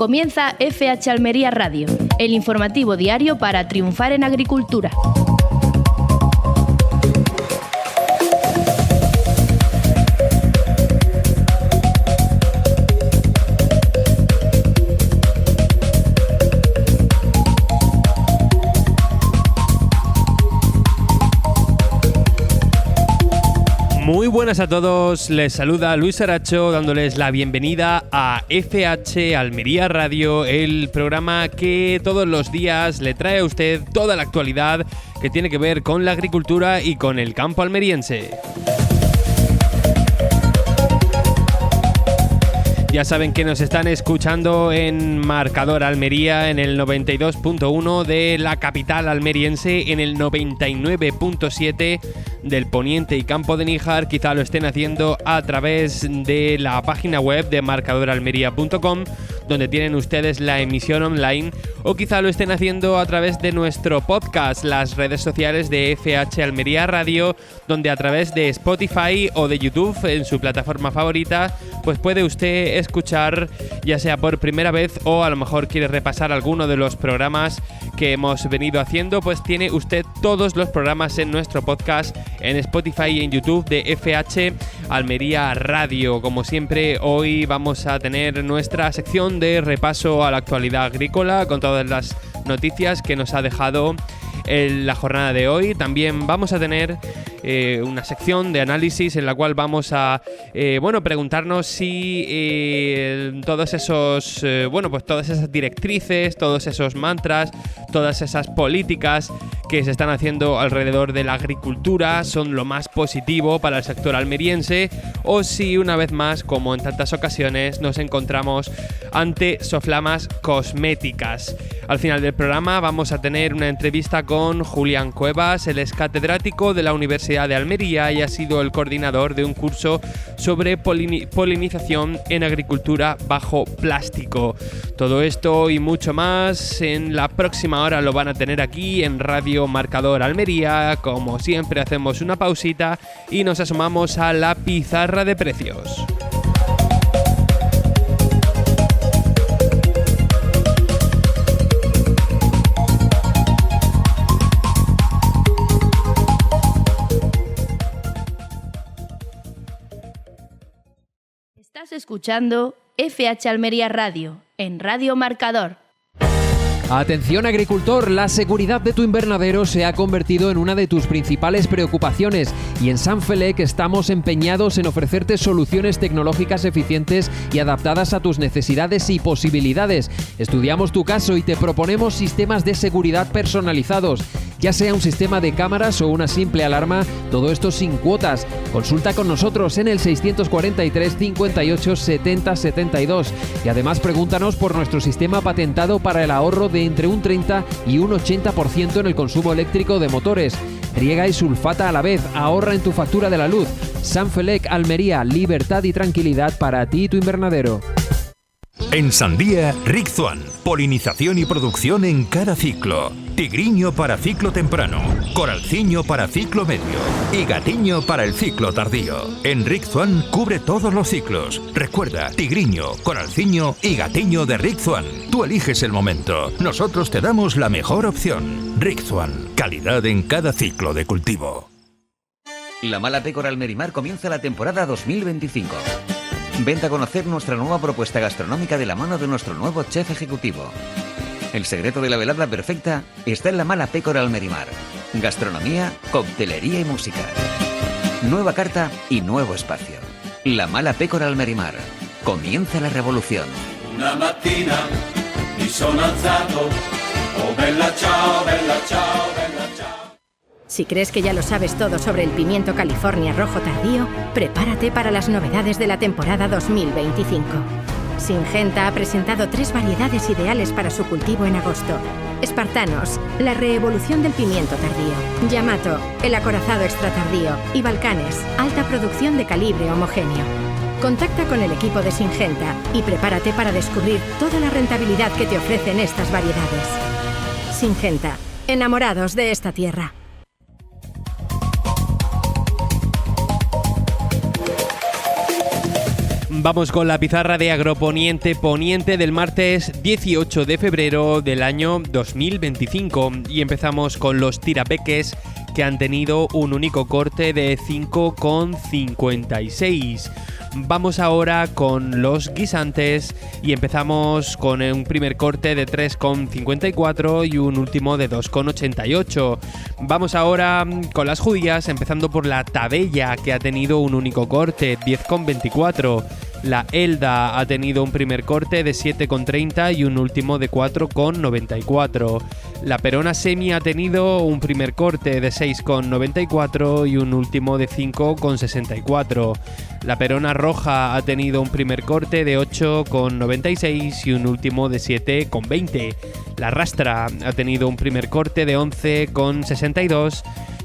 Comienza FH Almería Radio, el informativo diario para triunfar en agricultura. Muy buenas a todos, les saluda Luis Aracho dándoles la bienvenida a FH Almería Radio, el programa que todos los días le trae a usted toda la actualidad que tiene que ver con la agricultura y con el campo almeriense. Ya saben que nos están escuchando en Marcador Almería, en el 92.1 de la capital almeriense, en el 99.7 del Poniente y Campo de Níjar. Quizá lo estén haciendo a través de la página web de marcadoralmería.com, donde tienen ustedes la emisión online, o quizá lo estén haciendo a través de nuestro podcast, las redes sociales de FH Almería Radio, donde a través de Spotify o de YouTube, en su plataforma favorita, pues puede usted escuchar, ya sea por primera vez o a lo mejor quiere repasar alguno de los programas que hemos venido haciendo, pues tiene usted todos los programas en nuestro podcast en Spotify y en YouTube de FH Almería Radio. Como siempre, hoy vamos a tener nuestra sección de repaso a la actualidad agrícola con todas las noticias que nos ha dejado en la jornada de hoy. También vamos a tener una sección de análisis en la cual vamos a preguntarnos si todos esos todas esas directrices, todos esos mantras, todas esas políticas que se están haciendo alrededor de la agricultura son lo más positivo para el sector almeriense, o si una vez más, como en tantas ocasiones, nos encontramos ante soflamas cosméticas. Al final del programa vamos a tener una entrevista con Julián Cuevas. Él es catedrático de la Universidad de Almería y ha sido el coordinador de un curso sobre polinización en agricultura bajo plástico. Todo esto y mucho más en la próxima hora lo van a tener aquí en Radio Marcador Almería. Como siempre, hacemos una pausita y nos asomamos a la pizarra de precios. Estás escuchando FH Almería Radio, en Radio Marcador. Atención agricultor, la seguridad de tu invernadero se ha convertido en una de tus principales preocupaciones y en Sanfelec estamos empeñados en ofrecerte soluciones tecnológicas eficientes y adaptadas a tus necesidades y posibilidades. Estudiamos tu caso y te proponemos sistemas de seguridad personalizados, ya sea un sistema de cámaras o una simple alarma, todo esto sin cuotas. Consulta con nosotros en el 643 58 70 72 y además pregúntanos por nuestro sistema patentado para el ahorro de entre un 30 y un 80% en el consumo eléctrico de motores. Riega y sulfata a la vez, ahorra en tu factura de la luz. Sanfelec Almería, libertad y tranquilidad para ti y tu invernadero. En sandía, Rixzuan, polinización y producción en cada ciclo. Tigriño para ciclo temprano, coralciño para ciclo medio y gatiño para el ciclo tardío. En Rixzuan cubre todos los ciclos. Recuerda, tigriño, coralciño y gatiño de Rixzuan. Tú eliges el momento. Nosotros te damos la mejor opción. Rixzuan, calidad en cada ciclo de cultivo. La Mala Pécora Almerimar comienza la temporada 2025. Vente a conocer nuestra nueva propuesta gastronómica de la mano de nuestro nuevo chef ejecutivo. El secreto de la velada perfecta está en la Mala Pécora Almerimar. Gastronomía, coctelería y música. Nueva carta y nuevo espacio. La Mala Pécora Almerimar. Comienza la revolución. Una mattina mi sono alzato. Oh bella ciao, bella ciao, bella ciao. Si crees que ya lo sabes todo sobre el pimiento California rojo tardío, prepárate para las novedades de la temporada 2025. Syngenta ha presentado 3 variedades ideales para su cultivo en agosto. Espartanos, la reevolución del pimiento tardío. Yamato, el acorazado extra tardío. Y Balcanes, alta producción de calibre homogéneo. Contacta con el equipo de Syngenta y prepárate para descubrir toda la rentabilidad que te ofrecen estas variedades. Syngenta, enamorados de esta tierra. Vamos con la pizarra de Agroponiente Poniente del martes 18 de febrero del año 2025 y empezamos con los tirapeques que han tenido un único corte de 5,56. Vamos ahora con los guisantes y empezamos con un primer corte de 3,54 y un último de 2,88. Vamos ahora con las judías, empezando por la tabella, que ha tenido un único corte, 10,24. La Elda ha tenido un primer corte de 7,30 y un último de 4,94. La Perona Semi ha tenido un primer corte de 6,94 y un último de 5,64. La Perona Roja ha tenido un primer corte de 8,96 y un último de 7,20. La Rastra ha tenido un primer corte de 11,62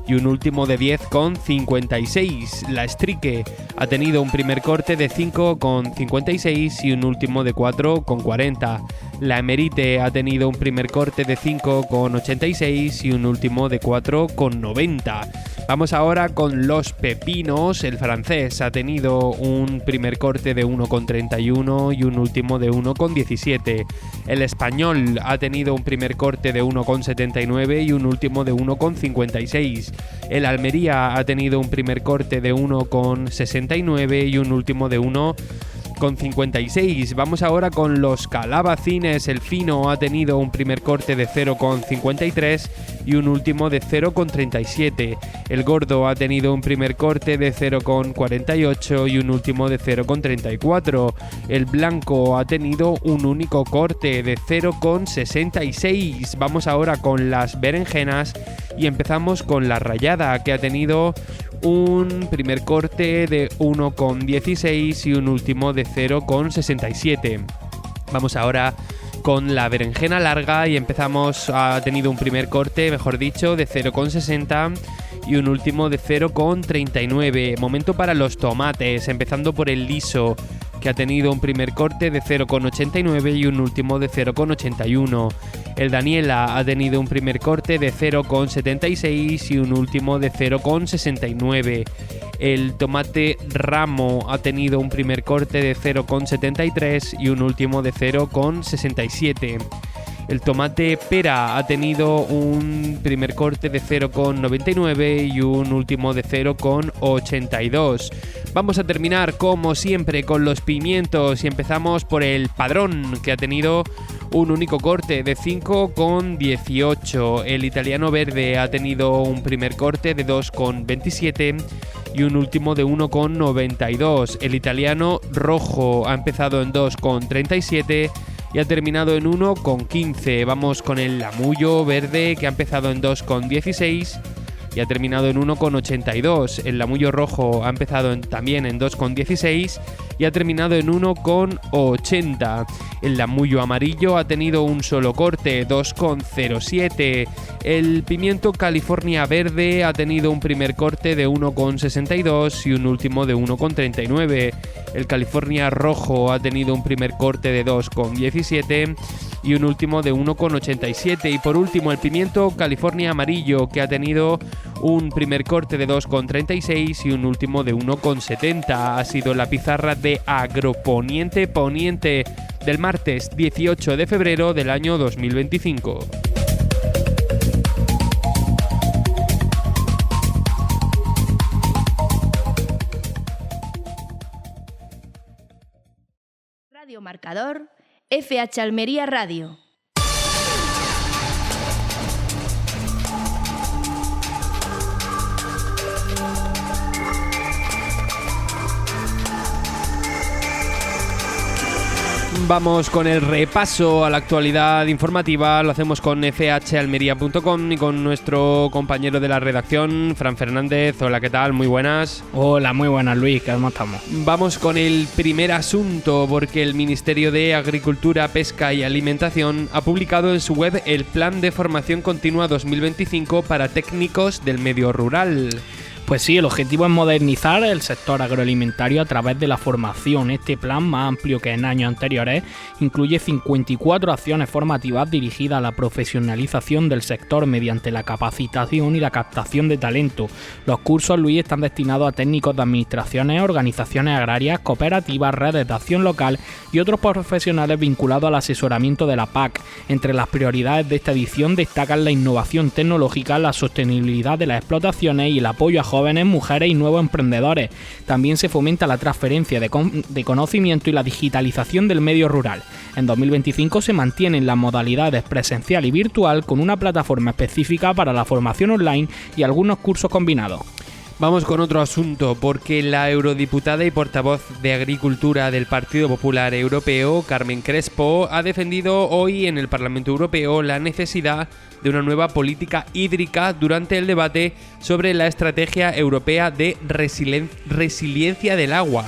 y un último de 10,56. La Estrique ha tenido un primer corte de 5,56 y un último de 4,40. La Emerite ha tenido un primer corte de 5,86 y un último de 4,90. Vamos ahora con los pepinos. El francés ha tenido un primer corte de 1,31 y un último de 1,17. El español ha tenido un primer corte de 1,79 y un último de 1,56. El Almería ha tenido un primer corte de 1,69 y un último de 1,56. Vamos ahora con los calabacines. El fino ha tenido un primer corte de 0,53 y un último de 0,37. El gordo ha tenido un primer corte de 0,48 y un último de 0,34. El blanco ha tenido un único corte de 0,66. Vamos ahora con las berenjenas y empezamos con la rallada, que ha tenido un primer corte de 1,16 y un último de 0,67. Vamos ahora con la berenjena larga y ha tenido un primer corte, mejor dicho, de 0,60 y un último de 0,39. Momento para los tomates, empezando por el liso, que ha tenido un primer corte de 0,89 y un último de 0,81. El Daniela ha tenido un primer corte de 0,76 y un último de 0,69. El tomate ramo ha tenido un primer corte de 0,73 y un último de 0,67. El tomate pera ha tenido un primer corte de 0,99 y un último de 0,82. Vamos a terminar, como siempre, con los pimientos y empezamos por el Padrón, que ha tenido un único corte de 5,18. El italiano verde ha tenido un primer corte de 2,27 y un último de 1,92. El italiano rojo ha empezado en 2,37 y ha terminado en 1,15. Vamos con el Lamullo verde, que ha empezado en 2,16 y ha terminado en 1,82. El Lamullo rojo ha empezado también en 2,16 y ha terminado en 1,80. El Lamullo amarillo ha tenido un solo corte, 2,07. El pimiento California verde ha tenido un primer corte de 1,62 y un último de 1,39. El California rojo ha tenido un primer corte de 2,17 y un último de 1,87. Y por último, el pimiento California amarillo, que ha tenido un primer corte de 2,36 y un último de 1,70. Ha sido la pizarra de Agroponiente Poniente del martes 18 de febrero del año 2025. Radio Marcador, FH Almería Radio. Vamos con el repaso a la actualidad informativa. Lo hacemos con fhalmería.com y con nuestro compañero de la redacción, Fran Fernández. Hola, ¿qué tal? Muy buenas. Hola, muy buenas, Luis. ¿Cómo estamos? Vamos con el primer asunto, porque el Ministerio de Agricultura, Pesca y Alimentación ha publicado en su web el Plan de Formación Continua 2025 para técnicos del medio rural. Pues sí, el objetivo es modernizar el sector agroalimentario a través de la formación. Este plan, más amplio que en años anteriores, incluye 54 acciones formativas dirigidas a la profesionalización del sector mediante la capacitación y la captación de talento. Los cursos, Luis, están destinados a técnicos de administraciones, organizaciones agrarias, cooperativas, redes de acción local y otros profesionales vinculados al asesoramiento de la PAC. Entre las prioridades de esta edición destacan la innovación tecnológica, la sostenibilidad de las explotaciones y el apoyo a jóvenes, mujeres y nuevos emprendedores. También se fomenta la transferencia de conocimiento y la digitalización del medio rural. En 2025 se mantienen las modalidades presencial y virtual con una plataforma específica para la formación online y algunos cursos combinados. Vamos con otro asunto, porque la eurodiputada y portavoz de Agricultura del Partido Popular Europeo, Carmen Crespo, ha defendido hoy en el Parlamento Europeo la necesidad de una nueva política hídrica durante el debate sobre la Estrategia Europea de Resiliencia del Agua.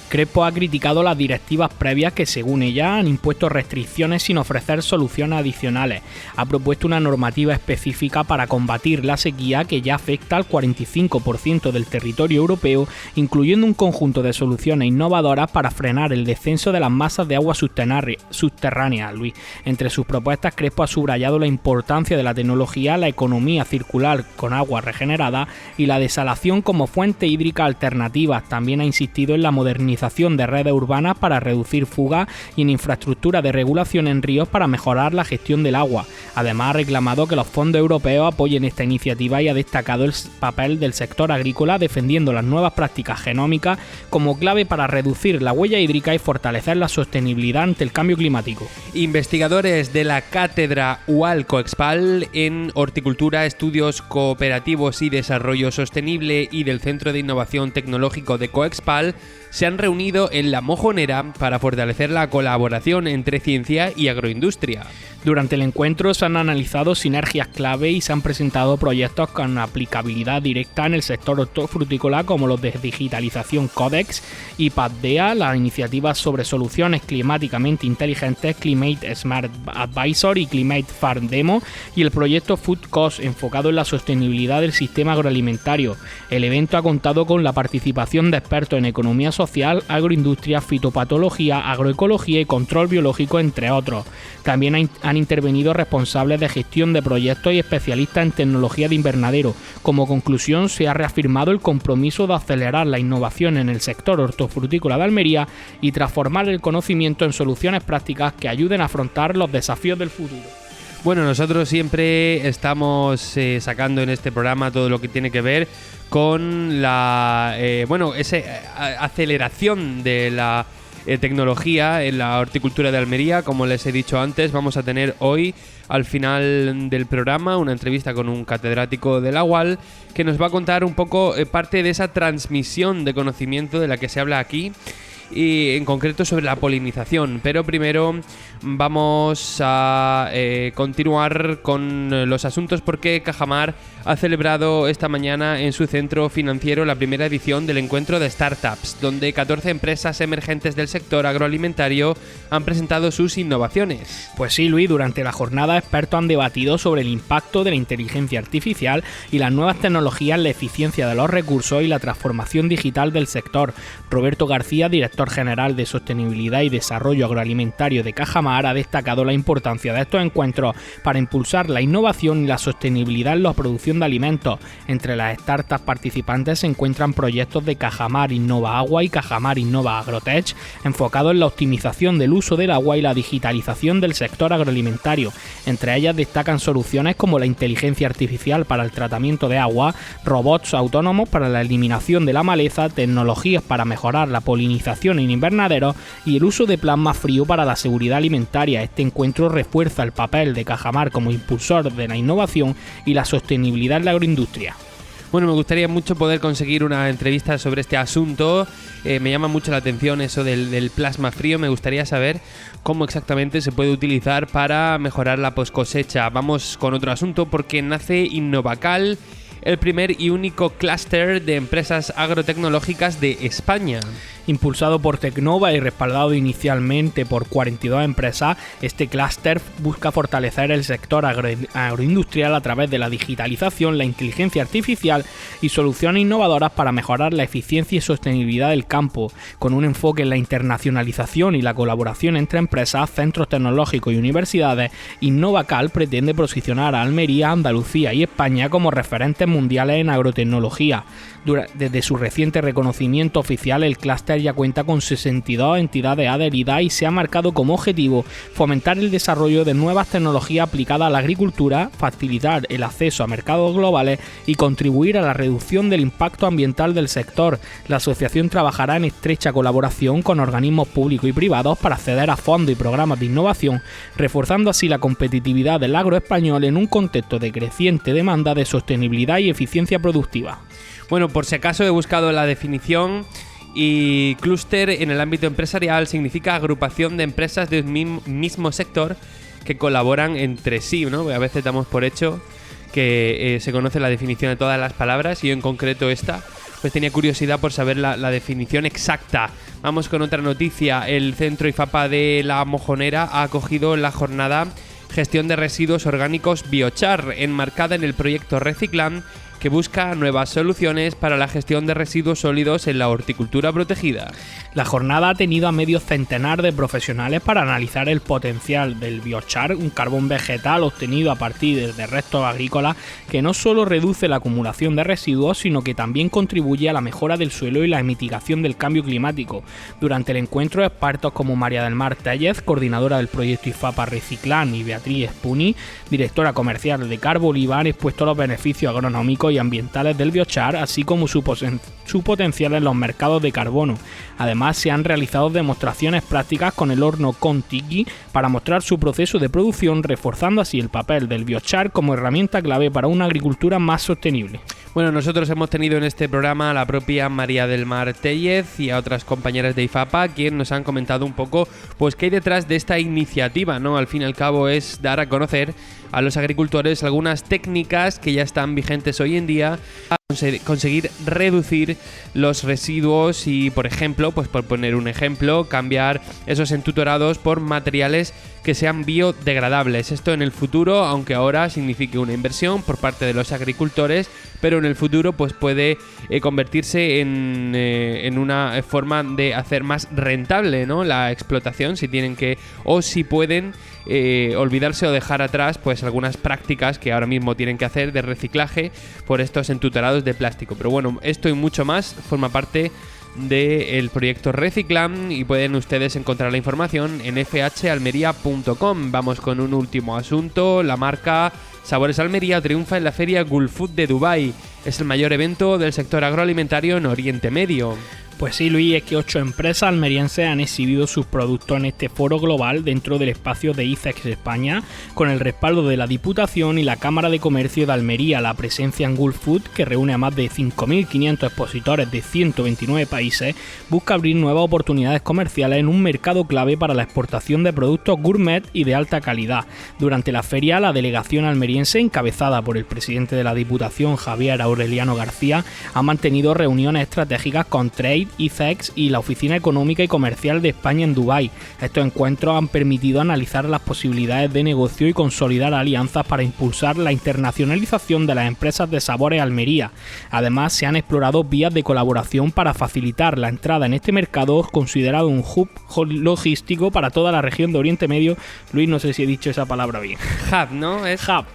Crespo ha criticado las directivas previas que, según ella, han impuesto restricciones sin ofrecer soluciones adicionales. Ha propuesto una normativa específica para combatir la sequía que ya afecta al 45% del territorio europeo, incluyendo un conjunto de soluciones innovadoras para frenar el descenso de las masas de agua subterráneas. Luis, entre sus propuestas, Crespo ha subrayado la importancia de la tecnología, la economía circular con agua regenerada y la desalación como fuente hídrica alternativa. También ha insistido en la modernización de redes urbanas para reducir fugas y en infraestructura de regulación en ríos para mejorar la gestión del agua. Además, ha reclamado que los fondos europeos apoyen esta iniciativa y ha destacado el papel del sector agrícola defendiendo las nuevas prácticas genómicas como clave para reducir la huella hídrica y fortalecer la sostenibilidad ante el cambio climático. Investigadores de la Cátedra UAL Coexpal en Horticultura, Estudios Cooperativos y Desarrollo Sostenible y del Centro de Innovación Tecnológico de Coexpal se han reunido en La Mojonera para fortalecer la colaboración entre ciencia y agroindustria. Durante el encuentro se han analizado sinergias clave y se han presentado proyectos con aplicabilidad directa en el sector hortofrutícola como los de digitalización Codex y PADDEA, las iniciativas sobre soluciones climáticamente inteligentes Climate Smart Advisor y Climate Farm Demo y el proyecto Food Cost enfocado en la sostenibilidad del sistema agroalimentario. El evento ha contado con la participación de expertos en economía social, agroindustria, fitopatología, agroecología y control biológico, entre otros. También han intervenido responsables de gestión de proyectos y especialistas en tecnología de invernadero. Como conclusión, se ha reafirmado el compromiso de acelerar la innovación en el sector hortofrutícola de Almería y transformar el conocimiento en soluciones prácticas que ayuden a afrontar los desafíos del futuro. Bueno, nosotros siempre estamos sacando en este programa todo lo que tiene que ver con la esa aceleración de la tecnología en la horticultura de Almería. Como les he dicho antes, vamos a tener hoy al final del programa una entrevista con un catedrático de la UAL que nos va a contar un poco parte de esa transmisión de conocimiento de la que se habla aquí y en concreto sobre la polinización. Pero primero vamos a continuar con los asuntos porque Cajamar ha celebrado esta mañana en su centro financiero la primera edición del encuentro de startups, donde 14 empresas emergentes del sector agroalimentario han presentado sus innovaciones. Pues sí, Luis, durante la jornada expertos han debatido sobre el impacto de la inteligencia artificial y las nuevas tecnologías en la eficiencia de los recursos y la transformación digital del sector. Roberto García, director general de Sostenibilidad y Desarrollo Agroalimentario de Cajamar, ha destacado la importancia de estos encuentros para impulsar la innovación y la sostenibilidad en la producción de alimentos. Entre las startups participantes se encuentran proyectos de Cajamar Innova Agua y Cajamar Innova Agrotech, enfocados en la optimización del uso del agua y la digitalización del sector agroalimentario. Entre ellas destacan soluciones como la inteligencia artificial para el tratamiento de agua, robots autónomos para la eliminación de la maleza, tecnologías para mejorar la polinización en invernaderos y el uso de plasma frío para la seguridad alimentaria. Este encuentro refuerza el papel de Cajamar como impulsor de la innovación y la sostenibilidad en la agroindustria. Bueno, me gustaría mucho poder conseguir una entrevista sobre este asunto. Me llama mucho la atención eso del plasma frío. Me gustaría saber cómo exactamente se puede utilizar para mejorar la poscosecha. Vamos con otro asunto porque nace Innovacal, el primer y único clúster de empresas agrotecnológicas de España. Impulsado por Tecnova y respaldado inicialmente por 42 empresas, este clúster busca fortalecer el sector agroindustrial a través de la digitalización, la inteligencia artificial y soluciones innovadoras para mejorar la eficiencia y sostenibilidad del campo, con un enfoque en la internacionalización y la colaboración entre empresas, centros tecnológicos y universidades. InnovaCal pretende posicionar a Almería, Andalucía y España como referentes mundiales en agrotecnología. Desde su reciente reconocimiento oficial, el clúster ya cuenta con 62 entidades adheridas y se ha marcado como objetivo fomentar el desarrollo de nuevas tecnologías aplicadas a la agricultura, facilitar el acceso a mercados globales y contribuir a la reducción del impacto ambiental del sector. La asociación trabajará en estrecha colaboración con organismos públicos y privados para acceder a fondos y programas de innovación, reforzando así la competitividad del agro español en un contexto de creciente demanda de sostenibilidad y eficiencia productiva. Bueno, por si acaso he buscado la definición y clúster en el ámbito empresarial significa agrupación de empresas de un mismo sector que colaboran entre sí, ¿no? A veces damos por hecho que se conoce la definición de todas las palabras y yo en concreto esta, pues tenía curiosidad por saber la definición exacta. Vamos con otra noticia. El Centro IFAPA de La Mojonera ha acogido la jornada Gestión de Residuos Orgánicos Biochar, enmarcada en el proyecto Reciclan, que busca nuevas soluciones para la gestión de residuos sólidos en la horticultura protegida. La jornada ha tenido a medio centenar de profesionales para analizar el potencial del biochar, un carbón vegetal obtenido a partir de restos agrícolas que no solo reduce la acumulación de residuos, sino que también contribuye a la mejora del suelo y la mitigación del cambio climático. Durante el encuentro, expertos como María del Mar Tellez, coordinadora del proyecto IFAPA Reciclan, y Beatriz Espuni, directora comercial de Carboliva, han expuesto los beneficios agronómicos y ambientales del biochar, así como su potencial en los mercados de carbono. Además, se han realizado demostraciones prácticas con el horno Contiki para mostrar su proceso de producción, reforzando así el papel del biochar como herramienta clave para una agricultura más sostenible. Bueno, nosotros hemos tenido en este programa a la propia María del Mar Tellez y a otras compañeras de IFAPA, quien nos han comentado un poco pues qué hay detrás de esta iniciativa, ¿no? Al fin y al cabo es dar a conocer a los agricultores algunas técnicas que ya están vigentes hoy en día a conseguir reducir los residuos y, por ejemplo, pues por poner un ejemplo, cambiar esos entutorados por materiales que sean biodegradables. Esto en el futuro, aunque ahora signifique una inversión por parte de los agricultores, pero en el futuro pues puede convertirse en una forma de hacer más rentable, ¿no?, la explotación, si tienen que o si pueden olvidarse o dejar atrás pues algunas prácticas que ahora mismo tienen que hacer de reciclaje por estos entutorados de plástico. Pero bueno, esto y mucho más forma parte del proyecto Reciclan y pueden ustedes encontrar la información en fhalmería.com. Vamos con un último asunto. La marca Sabores Almería triunfa en la feria Gulfood de Dubái. Es el mayor evento del sector agroalimentario en Oriente Medio. Pues sí, Luis, es que 8 empresas almerienses han exhibido sus productos en este foro global dentro del espacio de ICEX España, con el respaldo de la Diputación y la Cámara de Comercio de Almería. La presencia en Gulfood, que reúne a más de 5.500 expositores de 129 países, busca abrir nuevas oportunidades comerciales en un mercado clave para la exportación de productos gourmet y de alta calidad. Durante la feria, la delegación almeriense, encabezada por el presidente de la Diputación, Javier Aureliano García, ha mantenido reuniones estratégicas con Trade, ICEX y la Oficina Económica y Comercial de España en Dubái. Estos encuentros han permitido analizar las posibilidades de negocio y consolidar alianzas para impulsar la internacionalización de las empresas de Sabores Almería. Además, se han explorado vías de colaboración para facilitar la entrada en este mercado, considerado un hub logístico para toda la región de Oriente Medio. Luis, no sé si he dicho esa palabra bien. Hub, ¿no? Es hub.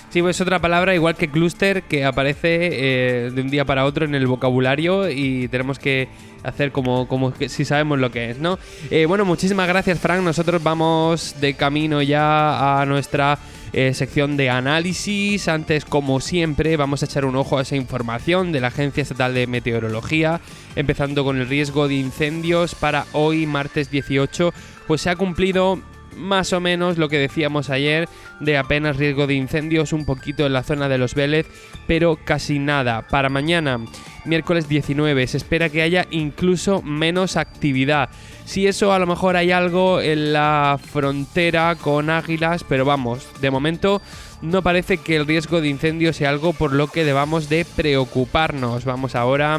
Sí, pues otra palabra igual que clúster que aparece de un día para otro en el vocabulario y tenemos que hacer como que si sabemos lo que es, ¿no? Bueno, muchísimas gracias, Frank. Nosotros vamos de camino ya a nuestra sección de análisis. Antes, como siempre, vamos a echar un ojo a esa información de la Agencia Estatal de Meteorología, empezando con el riesgo de incendios para hoy, martes 18. Pues se ha cumplido más o menos lo que decíamos ayer, de apenas riesgo de incendios, un poquito en la zona de Los Vélez, pero casi nada. Para mañana, miércoles 19, se espera que haya incluso menos actividad. Si eso, a lo mejor hay algo en la frontera con Águilas, pero vamos, de momento no parece que el riesgo de incendio sea algo por lo que debamos de preocuparnos. Vamos ahora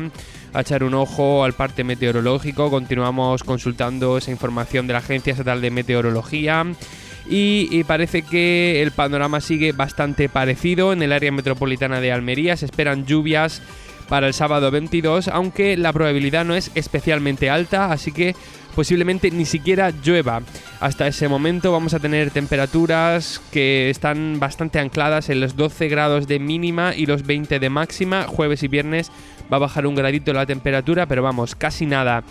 a echar un ojo al parte meteorológico. Continuamos consultando esa información de la Agencia Estatal de Meteorología y parece que el panorama sigue bastante parecido. En el área metropolitana de Almería se esperan lluvias para el sábado 22, aunque la probabilidad no es especialmente alta, así que posiblemente ni siquiera llueva. Hasta ese momento vamos a tener temperaturas que están bastante ancladas en los 12 grados de mínima y los 20 de máxima. Jueves y viernes va a bajar un gradito la temperatura, pero vamos, casi nada.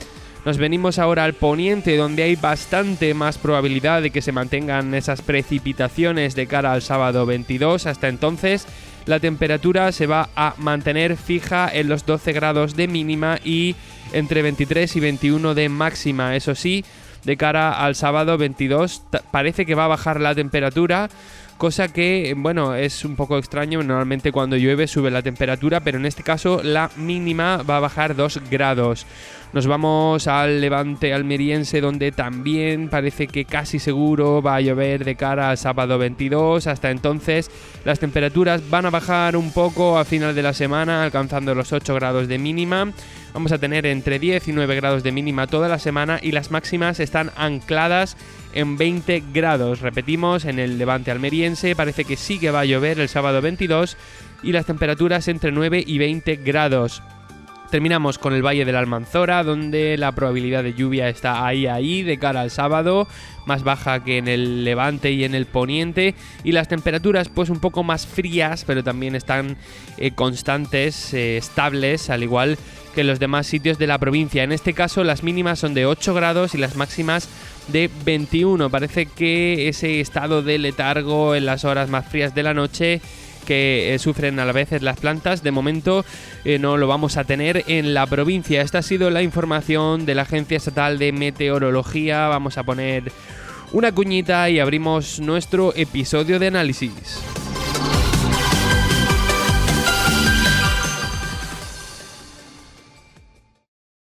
Nos venimos ahora al poniente, donde hay bastante más probabilidad de que se mantengan esas precipitaciones de cara al sábado 22. Hasta entonces, la temperatura se va a mantener fija en los 12 grados de mínima y entre 23 y 21 de máxima. Eso sí, de cara al sábado 22 parece que va a bajar la temperatura, cosa que, bueno, es un poco extraño. Normalmente cuando llueve sube la temperatura, pero en este caso la mínima va a bajar 2 grados. Nos vamos al levante almeriense, donde también parece que casi seguro va a llover de cara al sábado 22. Hasta entonces las temperaturas van a bajar un poco a final de la semana, alcanzando los 8 grados de mínima. Vamos a tener entre 10 y 9 grados de mínima toda la semana y las máximas están ancladas en 20 grados. Repetimos, en el levante almeriense parece que sí que va a llover el sábado 22 y las temperaturas entre 9 y 20 grados. Terminamos con el Valle de la Almanzora, donde la probabilidad de lluvia está ahí de cara al sábado, más baja que en el levante y en el poniente, y las temperaturas pues un poco más frías, pero también están constantes, estables, al igual que en los demás sitios de la provincia. En este caso las mínimas son de 8 grados y las máximas de 21. Parece que ese estado de letargo en las horas más frías de la noche que sufren a la vez las plantas, de momento no lo vamos a tener en la provincia. Esta ha sido la información de la Agencia Estatal de Meteorología. Vamos a poner una cuñita y abrimos nuestro episodio de análisis.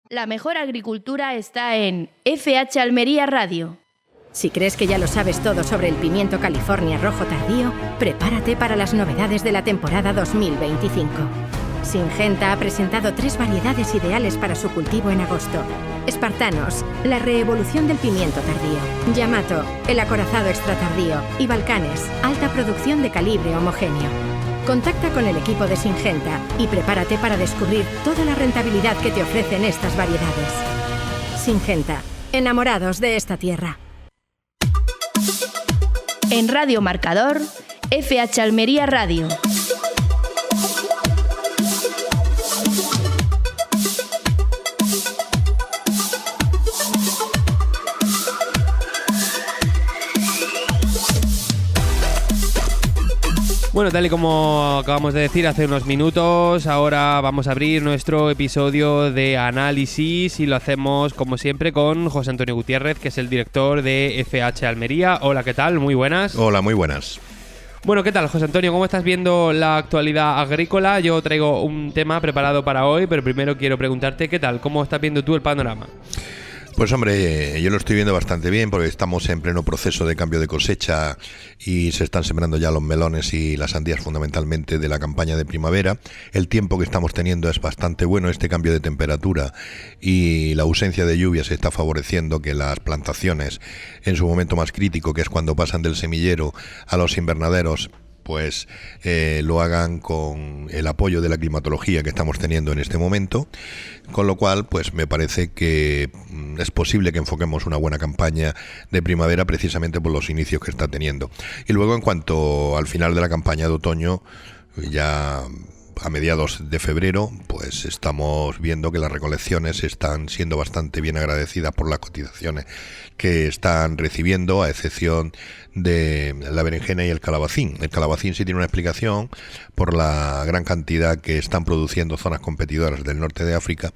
La mejor agricultura está en FH Almería Radio. Si crees que ya lo sabes todo sobre el pimiento California rojo tardío, prepárate para las novedades de la temporada 2025. Syngenta ha presentado 3 variedades ideales para su cultivo en agosto. Espartanos, la reevolución del pimiento tardío. Yamato, el acorazado extra tardío. Y Balcanes, alta producción de calibre homogéneo. Contacta con el equipo de Syngenta y prepárate para descubrir toda la rentabilidad que te ofrecen estas variedades. Syngenta, enamorados de esta tierra. En Radio Marcador, FH Almería Radio. Bueno, tal y como acabamos de decir hace unos minutos, ahora vamos a abrir nuestro episodio de análisis y lo hacemos como siempre con José Antonio Gutiérrez, que es el director de FH Almería. Hola, ¿qué tal? Muy buenas. Hola, muy buenas. Bueno, ¿qué tal, José Antonio? ¿Cómo estás viendo la actualidad agrícola? Yo traigo un tema preparado para hoy, pero primero quiero preguntarte, ¿qué tal? ¿Cómo estás viendo tú el panorama? Pues hombre, yo lo estoy viendo bastante bien porque estamos en pleno proceso de cambio de cosecha y se están sembrando ya los melones y las sandías fundamentalmente de la campaña de primavera. El tiempo que estamos teniendo es bastante bueno, este cambio de temperatura y la ausencia de lluvias está favoreciendo que las plantaciones en su momento más crítico, que es cuando pasan del semillero a los invernaderos, pues lo hagan con el apoyo de la climatología que estamos teniendo en este momento, con lo cual pues me parece que es posible que enfoquemos una buena campaña de primavera precisamente por los inicios que está teniendo. Y luego, en cuanto al final de la campaña de otoño, ya a mediados de febrero, pues estamos viendo que las recolecciones están siendo bastante bien agradecidas por las cotizaciones que están recibiendo, a excepción de la berenjena y el calabacín. El calabacín sí tiene una explicación por la gran cantidad que están produciendo zonas competidoras del norte de África,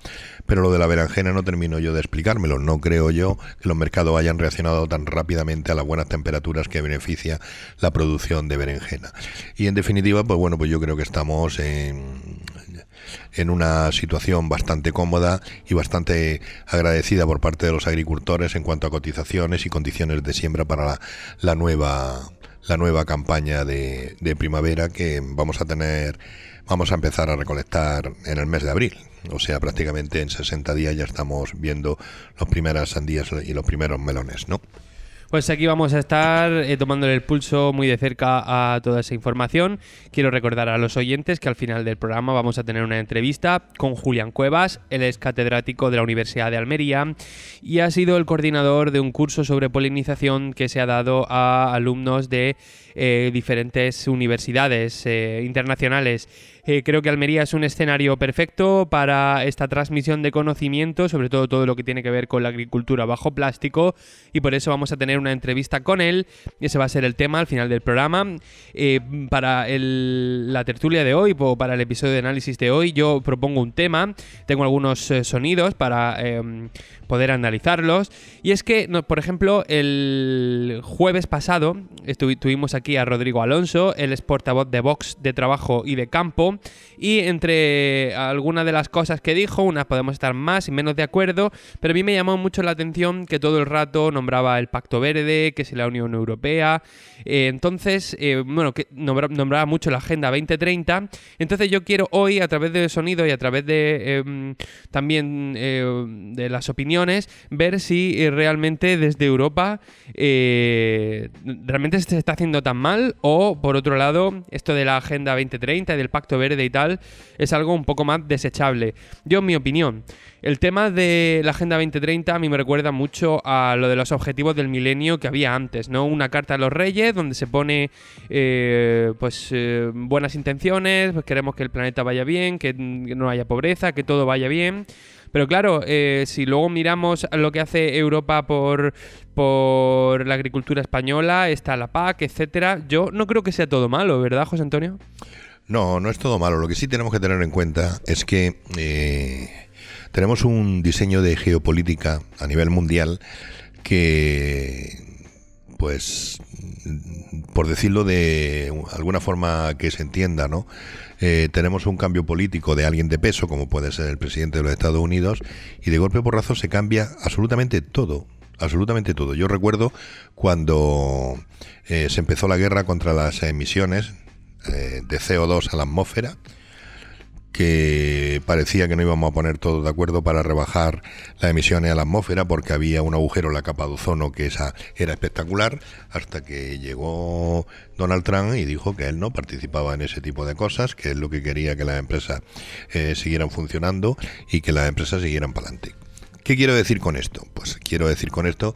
pero lo de la berenjena no termino yo de explicármelo. No creo yo que los mercados hayan reaccionado tan rápidamente a las buenas temperaturas que beneficia la producción de berenjena. Y en definitiva, pues bueno, pues yo creo que estamos en una situación bastante cómoda y bastante agradecida por parte de los agricultores en cuanto a cotizaciones y condiciones de siembra para la nueva campaña de primavera que vamos a empezar a recolectar en el mes de abril. O sea, prácticamente en 60 días ya estamos viendo las primeras sandías y los primeros melones, ¿no? Pues aquí vamos a estar tomándole el pulso muy de cerca a toda esa información. Quiero recordar a los oyentes que al final del programa vamos a tener una entrevista con Julián Cuevas. Él es catedrático de la Universidad de Almería y ha sido el coordinador de un curso sobre polinización que se ha dado a alumnos de diferentes universidades internacionales. Creo que Almería es un escenario perfecto para esta transmisión de conocimiento, sobre todo lo que tiene que ver con la agricultura bajo plástico, y por eso vamos a tener una entrevista con él, y ese va a ser el tema al final del programa. Para la tertulia de hoy, o para el episodio de análisis de hoy, yo propongo un tema, tengo algunos sonidos para poder analizarlos, y es que, por ejemplo, el jueves pasado tuvimos aquí a Rodrigo Alonso, él es portavoz de Vox de Trabajo y de Campo, y entre algunas de las cosas que dijo, unas podemos estar más y menos de acuerdo, pero a mí me llamó mucho la atención que todo el rato nombraba el Pacto Verde, que si la Unión Europea, entonces, que nombraba mucho la Agenda 2030. Entonces yo quiero hoy, a través de sonido y a través de también de las opiniones, ver si realmente desde Europa realmente se está haciendo tan mal, o por otro lado, esto de la Agenda 2030 y del Pacto Verde y tal, es algo un poco más desechable. Yo, en mi opinión, el tema de la Agenda 2030 a mí me recuerda mucho a lo de los objetivos del milenio que había antes, ¿no? Una carta a los reyes donde se pone buenas intenciones, pues queremos que el planeta vaya bien, que no haya pobreza, que todo vaya bien. Pero claro, si luego miramos lo que hace Europa por la agricultura española, está la PAC, etcétera, yo no creo que sea todo malo, ¿verdad, José Antonio? No, no es todo malo. Lo que sí tenemos que tener en cuenta es que tenemos un diseño de geopolítica a nivel mundial que, pues, por decirlo de alguna forma que se entienda, ¿no? Tenemos un cambio político de alguien de peso, como puede ser el presidente de los Estados Unidos, y de golpe porrazo se cambia absolutamente todo. Absolutamente todo. Yo recuerdo cuando se empezó la guerra contra las emisiones de CO2 a la atmósfera, que parecía que no íbamos a poner todos de acuerdo para rebajar las emisiones a la atmósfera porque había un agujero en la capa de ozono que esa era espectacular, hasta que llegó Donald Trump y dijo que él no participaba en ese tipo de cosas, que es lo que quería, que las empresas siguieran funcionando y que las empresas siguieran para adelante. ¿Qué quiero decir con esto? Pues quiero decir con esto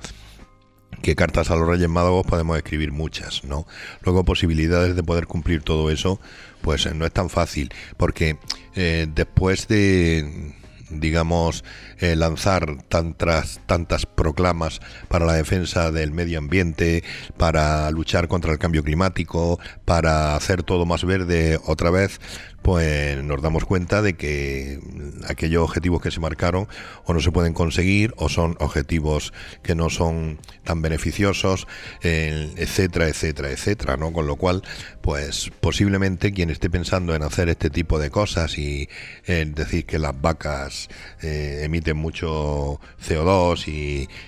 que cartas a los Reyes Magos podemos escribir muchas, ¿no? Luego posibilidades de poder cumplir todo eso, pues no es tan fácil, porque después de, digamos, lanzar tantas proclamas para la defensa del medio ambiente, para luchar contra el cambio climático, para hacer todo más verde otra vez, pues nos damos cuenta de que aquellos objetivos que se marcaron o no se pueden conseguir, o son objetivos que no son tan beneficiosos, etcétera, etcétera, etcétera, ¿no? Con lo cual, pues posiblemente quien esté pensando en hacer este tipo de cosas y decir que las vacas emiten mucho CO2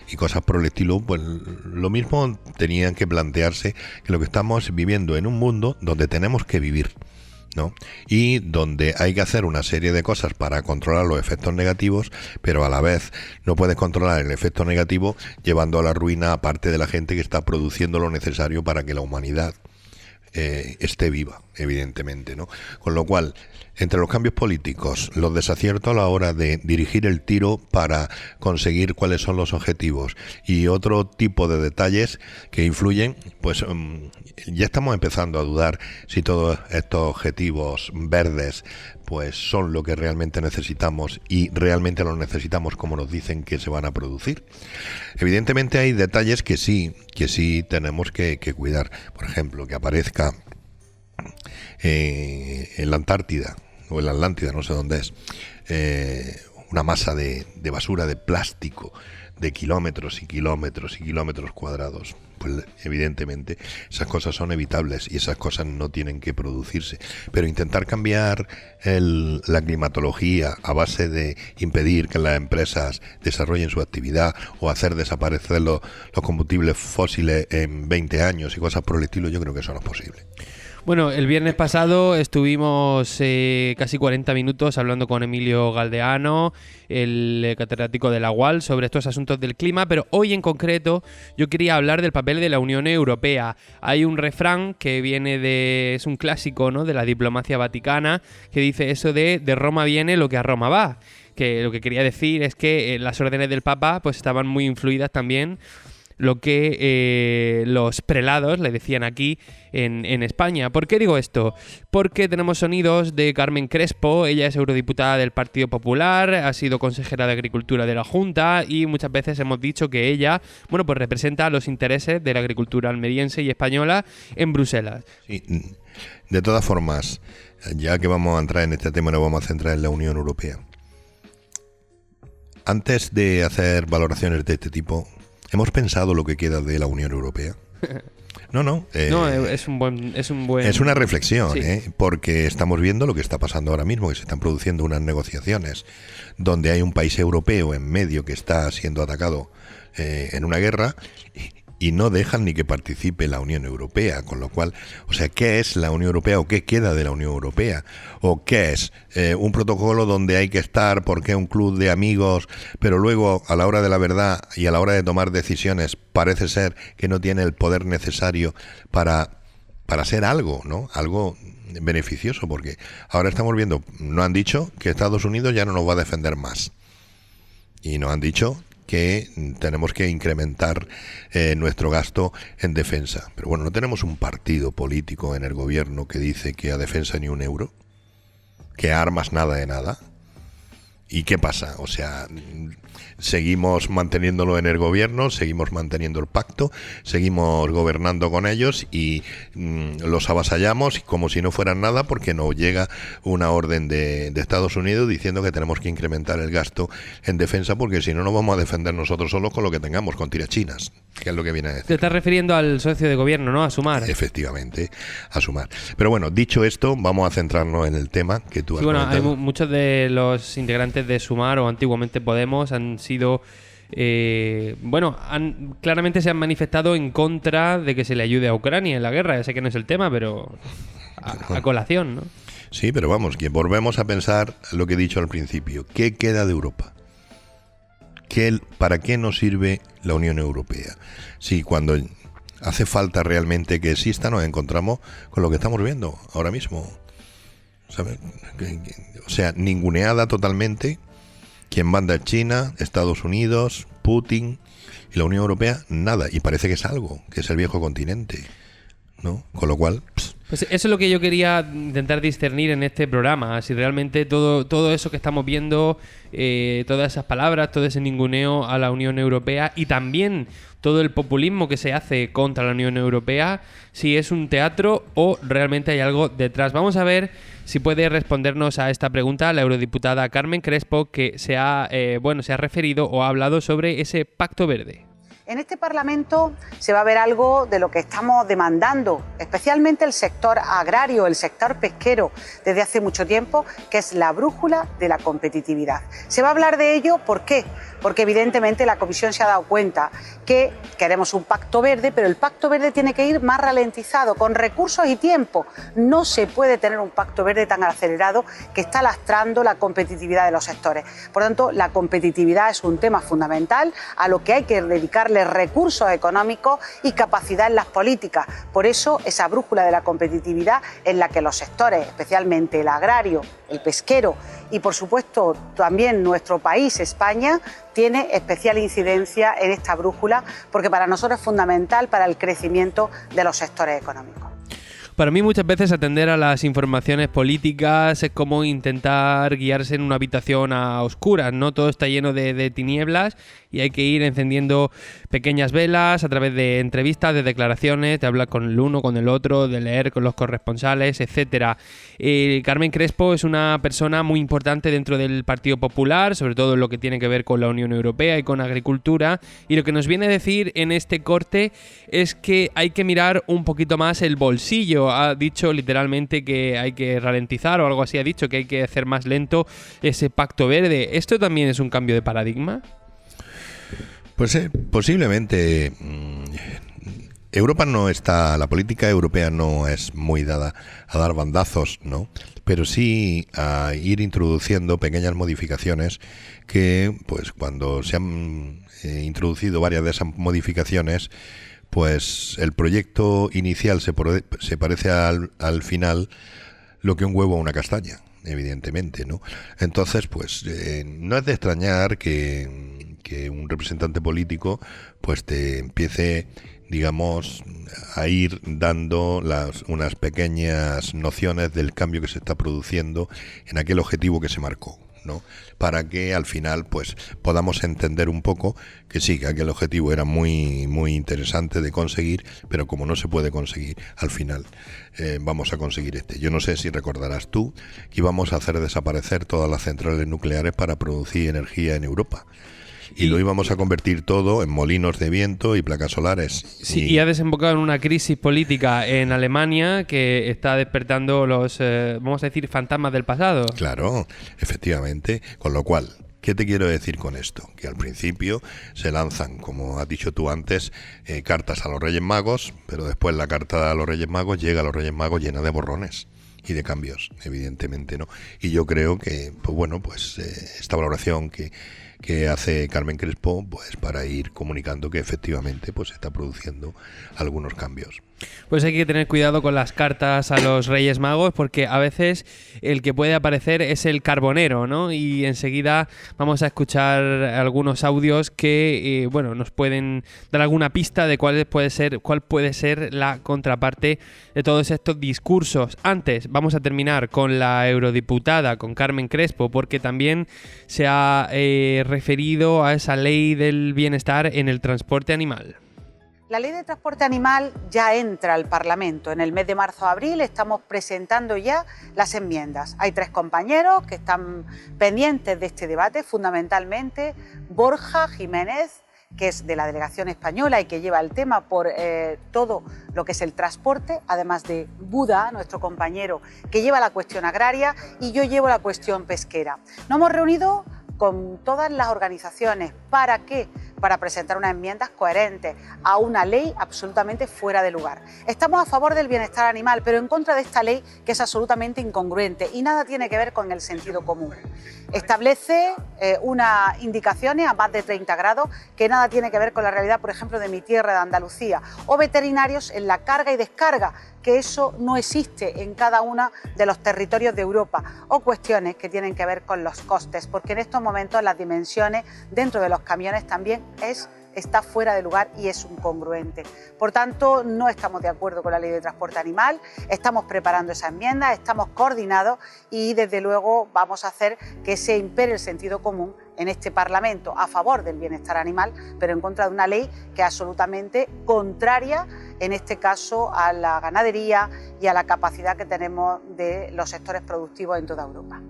y cosas por el estilo, pues lo mismo tenían que plantearse que lo que estamos viviendo en un mundo donde tenemos que vivir, ¿no? Y donde hay que hacer una serie de cosas para controlar los efectos negativos, pero a la vez no puedes controlar el efecto negativo llevando a la ruina a parte de la gente que está produciendo lo necesario para que la humanidad esté viva, evidentemente, ¿no? Con lo cual, entre los cambios políticos, los desaciertos a la hora de dirigir el tiro para conseguir cuáles son los objetivos y otro tipo de detalles que influyen, pues ya estamos empezando a dudar si todos estos objetivos verdes pues son lo que realmente necesitamos y realmente los necesitamos como nos dicen que se van a producir. Evidentemente hay detalles que sí tenemos que cuidar. Por ejemplo, que aparezca en la Antártida o en la Atlántida, no sé dónde es, una masa de basura de plástico de kilómetros y kilómetros y kilómetros cuadrados. Pues evidentemente esas cosas son evitables y esas cosas no tienen que producirse. Pero intentar cambiar la climatología a base de impedir que las empresas desarrollen su actividad o hacer desaparecer los combustibles fósiles en 20 años y cosas por el estilo, yo creo que eso no es posible. Bueno, el viernes pasado estuvimos casi 40 minutos hablando con Emilio Galdeano, el catedrático de la UAL, sobre estos asuntos del clima, pero hoy en concreto yo quería hablar del papel de la Unión Europea. Hay un refrán que es un clásico, ¿no?, de la diplomacia vaticana, que dice eso de Roma viene lo que a Roma va, que lo que quería decir es que las órdenes del Papa pues estaban muy influidas también lo que los prelados le decían aquí en España. ¿Por qué digo esto? Porque tenemos sonidos de Carmen Crespo. Ella es eurodiputada del Partido Popular, ha sido consejera de Agricultura de la Junta y muchas veces hemos dicho que ella, bueno, pues representa los intereses de la agricultura almeriense y española en Bruselas. Sí, de todas formas, ya que vamos a entrar en este tema, nos vamos a centrar en la Unión Europea. Antes de hacer valoraciones de este tipo, ¿hemos pensado lo que queda de la Unión Europea? No, es una reflexión, sí. Porque estamos viendo lo que está pasando ahora mismo, que se están produciendo unas negociaciones donde hay un país europeo en medio que está siendo atacado en una guerra y no dejan ni que participe la Unión Europea, con lo cual, o sea, ¿qué es la Unión Europea o qué queda de la Unión Europea? ¿O qué es un protocolo donde hay que estar porque es un club de amigos, pero luego a la hora de la verdad y a la hora de tomar decisiones parece ser que no tiene el poder necesario para ser algo, ¿no? Algo beneficioso, porque ahora estamos viendo, nos han dicho que Estados Unidos ya no nos va a defender más y nos han dicho que tenemos que incrementar nuestro gasto en defensa. Pero bueno, no tenemos un partido político en el gobierno que dice que a defensa ni un euro, que a armas nada de nada. ¿Y qué pasa? O sea, seguimos manteniéndolo en el gobierno, seguimos manteniendo el pacto, seguimos gobernando con ellos y los avasallamos como si no fueran nada porque nos llega una orden de Estados Unidos diciendo que tenemos que incrementar el gasto en defensa porque si no nos vamos a defender nosotros solos con lo que tengamos, con tirachinas, que es lo que viene a decir. Te estás refiriendo al socio de gobierno, ¿no? A Sumar. Efectivamente, a Sumar. Pero bueno, dicho esto, vamos a centrarnos en el tema que tú has comentado. Hay muchos de los integrantes de Sumar o antiguamente Podemos han sido claramente se han manifestado en contra de que se le ayude a Ucrania en la guerra. Ya sé que no es el tema, pero a colación, ¿no? Sí, pero vamos, que volvemos a pensar lo que he dicho al principio. ¿Qué queda de Europa? ¿Para qué nos sirve la Unión Europea? Si cuando hace falta realmente que exista nos encontramos con lo que estamos viendo ahora mismo, ¿sabes? O sea, ninguneada totalmente. Quien manda es China, Estados Unidos, Putin y la Unión Europea, nada. Y parece que es algo, que es el viejo continente, ¿no? Con lo cual... Pues eso es lo que yo quería intentar discernir en este programa. Si realmente todo eso que estamos viendo, todas esas palabras, todo ese ninguneo a la Unión Europea y también todo el populismo que se hace contra la Unión Europea, si es un teatro o realmente hay algo detrás. Vamos a ver si puede respondernos a esta pregunta la eurodiputada Carmen Crespo, que se ha referido o ha hablado sobre ese pacto verde. En este Parlamento se va a ver algo de lo que estamos demandando, especialmente el sector agrario, el sector pesquero, desde hace mucho tiempo, que es la brújula de la competitividad. Se va a hablar de ello, ¿por qué? porque evidentemente la Comisión se ha dado cuenta que queremos un pacto verde, pero el pacto verde tiene que ir más ralentizado, con recursos y tiempo. No se puede tener un pacto verde tan acelerado que está lastrando la competitividad de los sectores. Por tanto, la competitividad es un tema fundamental a lo que hay que dedicarle recursos económicos y capacidad en las políticas. Por eso, esa brújula de la competitividad en la que los sectores, especialmente el agrario, el pesquero y, por supuesto, también nuestro país, España, tiene especial incidencia en esta brújula porque para nosotros es fundamental para el crecimiento de los sectores económicos. Para mí muchas veces atender a las informaciones políticas es como intentar guiarse en una habitación a oscuras, ¿no? Todo está lleno de tinieblas y hay que ir encendiendo pequeñas velas a través de entrevistas, de declaraciones, de hablar con el uno, con el otro, de leer con los corresponsales, etcétera. Carmen Crespo es una persona muy importante dentro del Partido Popular, sobre todo en lo que tiene que ver con la Unión Europea y con agricultura, y lo que nos viene a decir en este corte es que hay que mirar un poquito más el bolsillo. Ha dicho literalmente que hay que ralentizar o algo así, ha dicho que hay que hacer más lento ese pacto verde. ¿Esto también es un cambio de paradigma? Pues posiblemente. Europa no está, la política europea no es muy dada a dar bandazos, ¿no? Pero sí a ir introduciendo pequeñas modificaciones que, pues cuando se han introducido varias de esas modificaciones, pues el proyecto inicial se parece al final lo que un huevo a una castaña, evidentemente, ¿no? Entonces, pues no es de extrañar que un representante político pues te empiece, digamos, a ir dando unas pequeñas nociones del cambio que se está produciendo en aquel objetivo que se marcó, ¿no? Para que al final pues podamos entender un poco que sí, que aquel objetivo era muy muy interesante de conseguir, pero como no se puede conseguir, al final vamos a conseguir este. Yo no sé si recordarás tú que íbamos a hacer desaparecer todas las centrales nucleares para producir energía en Europa. Y lo íbamos a convertir todo en molinos de viento y placas solares. Sí, y ha desembocado en una crisis política en Alemania que está despertando los, vamos a decir, fantasmas del pasado. Claro, efectivamente. Con lo cual, ¿qué te quiero decir con esto? Que al principio se lanzan, como has dicho tú antes, cartas a los Reyes Magos, pero después la carta a los Reyes Magos llega a los Reyes Magos llena de borrones y de cambios, evidentemente, ¿no? Y yo creo que, pues bueno, pues esta valoración que hace Carmen Crespo, pues para ir comunicando que efectivamente pues se está produciendo algunos cambios. Pues hay que tener cuidado con las cartas a los Reyes Magos porque a veces el que puede aparecer es el carbonero, ¿no? Y enseguida vamos a escuchar algunos audios que, bueno, nos pueden dar alguna pista de cuál puede ser la contraparte de todos estos discursos. Antes vamos a terminar con la eurodiputada, con Carmen Crespo, porque también se ha referido a esa ley del bienestar en el transporte animal. La ley de transporte animal ya entra al Parlamento. En el mes de marzo-abril estamos presentando ya las enmiendas. Hay 3 compañeros que están pendientes de este debate, fundamentalmente Borja Jiménez, que es de la delegación española y que lleva el tema por todo lo que es el transporte, además de Buda, nuestro compañero, que lleva la cuestión agraria, y yo llevo la cuestión pesquera. Nos hemos reunido con todas las organizaciones. ¿Para qué? Para presentar unas enmiendas coherentes a una ley absolutamente fuera de lugar. Estamos a favor del bienestar animal, pero en contra de esta ley que es absolutamente incongruente y nada tiene que ver con el sentido común. Establece unas indicaciones a más de 30 grados que nada tiene que ver con la realidad, por ejemplo, de mi tierra, de Andalucía, o veterinarios en la carga y descarga, que eso no existe en cada uno de los territorios de Europa, o cuestiones que tienen que ver con los costes, porque en estos momentos las dimensiones dentro de los camiones también está fuera de lugar y es incongruente. Por tanto, no estamos de acuerdo con la ley de transporte animal, estamos preparando esa enmienda, estamos coordinados y desde luego vamos a hacer que se impere el sentido común en este Parlamento a favor del bienestar animal, pero en contra de una ley que es absolutamente contraria, en este caso, a la ganadería y a la capacidad que tenemos de los sectores productivos en toda Europa.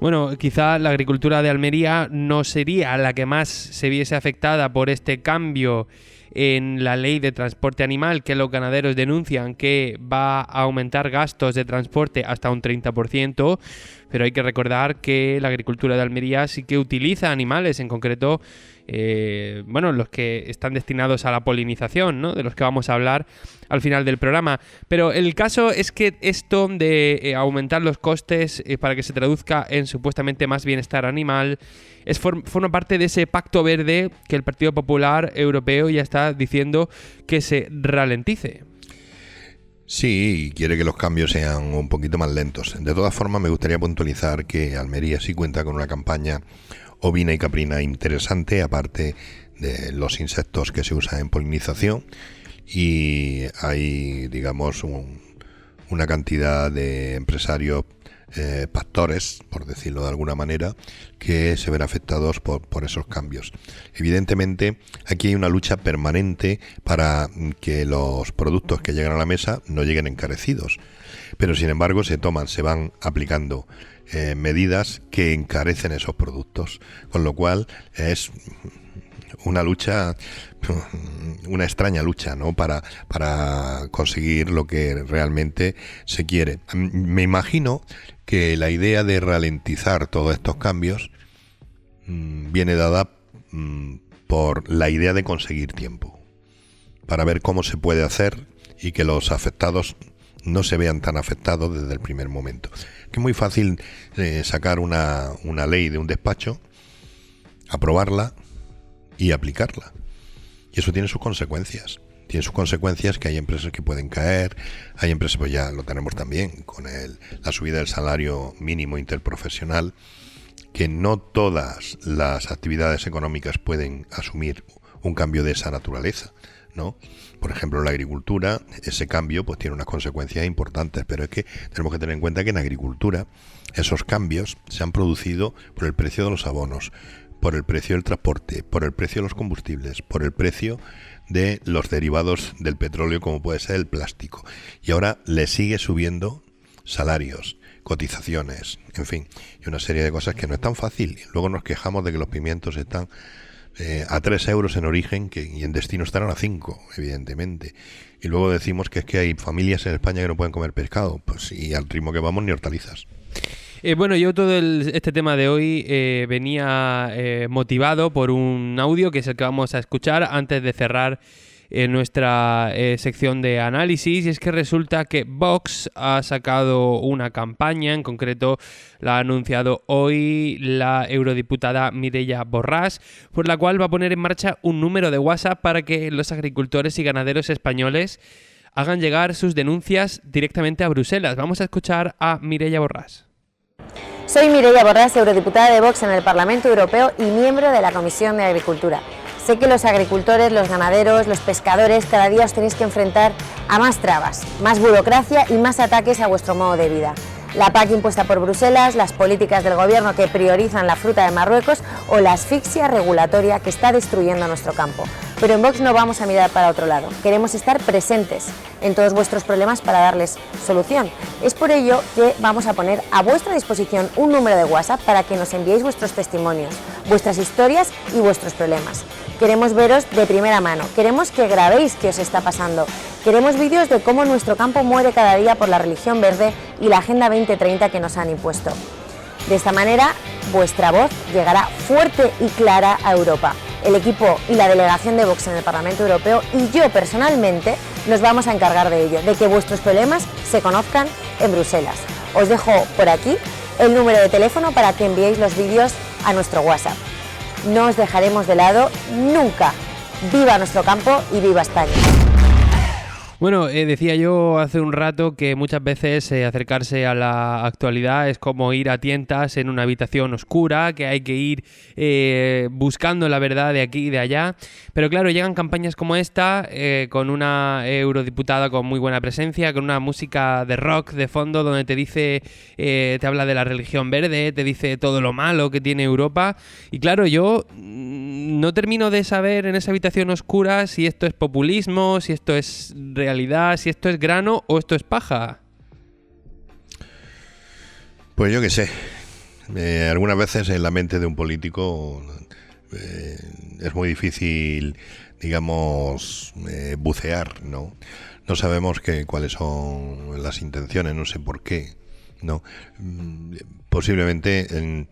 Bueno, quizá la agricultura de Almería no sería la que más se viese afectada por este cambio en la ley de transporte animal, que los ganaderos denuncian que va a aumentar gastos de transporte hasta un 30%, pero hay que recordar que la agricultura de Almería sí que utiliza animales, en concreto los que están destinados a la polinización, ¿no?, de los que vamos a hablar al final del programa. Pero el caso es que esto de aumentar los costes para que se traduzca en supuestamente más bienestar animal forma parte de ese pacto verde que el Partido Popular Europeo ya está diciendo que se ralentice. Sí, quiere que los cambios sean un poquito más lentos. De todas formas, me gustaría puntualizar que Almería sí cuenta con una campaña ovina y caprina interesante, aparte de los insectos que se usan en polinización, y hay, digamos, una cantidad de empresarios pastores, por decirlo de alguna manera, que se ven afectados por esos cambios. Evidentemente, aquí hay una lucha permanente para que los productos que llegan a la mesa no lleguen encarecidos, pero sin embargo se van aplicando medidas que encarecen esos productos, con lo cual es una lucha, una extraña lucha, ¿no?, para conseguir lo que realmente se quiere. Me imagino que la idea de ralentizar todos estos cambios viene dada por la idea de conseguir tiempo, para ver cómo se puede hacer y que los afectados no se vean tan afectados desde el primer momento. Que es muy fácil sacar una ley de un despacho, aprobarla y aplicarla. Y eso tiene sus consecuencias. Tiene sus consecuencias, que hay empresas que pueden caer, hay empresas, pues ya lo tenemos también con la subida del salario mínimo interprofesional, que no todas las actividades económicas pueden asumir un cambio de esa naturaleza, ¿no? Por ejemplo, en la agricultura, ese cambio pues tiene unas consecuencias importantes, pero es que tenemos que tener en cuenta que en agricultura esos cambios se han producido por el precio de los abonos, por el precio del transporte, por el precio de los combustibles, por el precio de los derivados del petróleo, como puede ser el plástico. Y ahora le sigue subiendo salarios, cotizaciones, en fin, y una serie de cosas que no es tan fácil. Luego nos quejamos de que los pimientos están a 3 euros en origen y en destino estarán a 5, evidentemente. Y luego decimos que es que hay familias en España que no pueden comer pescado. Pues y al ritmo que vamos, ni hortalizas. Yo todo este tema de hoy venía motivado por un audio que es el que vamos a escuchar antes de cerrar nuestra sección de análisis, y es que resulta que Vox ha sacado una campaña, en concreto la ha anunciado hoy la eurodiputada Mireia Borràs, por la cual va a poner en marcha un número de WhatsApp para que los agricultores y ganaderos españoles hagan llegar sus denuncias directamente a Bruselas. Vamos a escuchar a Mireia Borràs. Soy Mireia Borràs, eurodiputada de Vox en el Parlamento Europeo y miembro de la Comisión de Agricultura. Sé que los agricultores, los ganaderos, los pescadores cada día os tenéis que enfrentar a más trabas, más burocracia y más ataques a vuestro modo de vida. La PAC impuesta por Bruselas, las políticas del gobierno que priorizan la fruta de Marruecos o la asfixia regulatoria que está destruyendo nuestro campo. Pero en Vox no vamos a mirar para otro lado. Queremos estar presentes en todos vuestros problemas para darles solución. Es por ello que vamos a poner a vuestra disposición un número de WhatsApp para que nos enviéis vuestros testimonios, vuestras historias y vuestros problemas. Queremos veros de primera mano, queremos que grabéis qué os está pasando, queremos vídeos de cómo nuestro campo muere cada día por la religión verde y la Agenda 2030 que nos han impuesto. De esta manera, vuestra voz llegará fuerte y clara a Europa. El equipo y la delegación de Vox en el Parlamento Europeo y yo personalmente nos vamos a encargar de ello, de que vuestros problemas se conozcan en Bruselas. Os dejo por aquí el número de teléfono para que enviéis los vídeos a nuestro WhatsApp. No os dejaremos de lado nunca. ¡Viva nuestro campo y viva España! Bueno, decía yo hace un rato que muchas veces acercarse a la actualidad es como ir a tientas en una habitación oscura, que hay que ir buscando la verdad de aquí y de allá. Pero claro, llegan campañas como esta, con una eurodiputada con muy buena presencia, con una música de rock de fondo donde te dice, te habla de la religión verde, te dice todo lo malo que tiene Europa. Y claro, yo no termino de saber en esa habitación oscura si esto es populismo, si esto es realidad, si esto es grano o esto es paja. Pues yo qué sé. Algunas veces en la mente de un político es muy difícil, digamos, bucear, ¿no? No sabemos cuáles son las intenciones, no sé por qué, ¿no? Posiblemente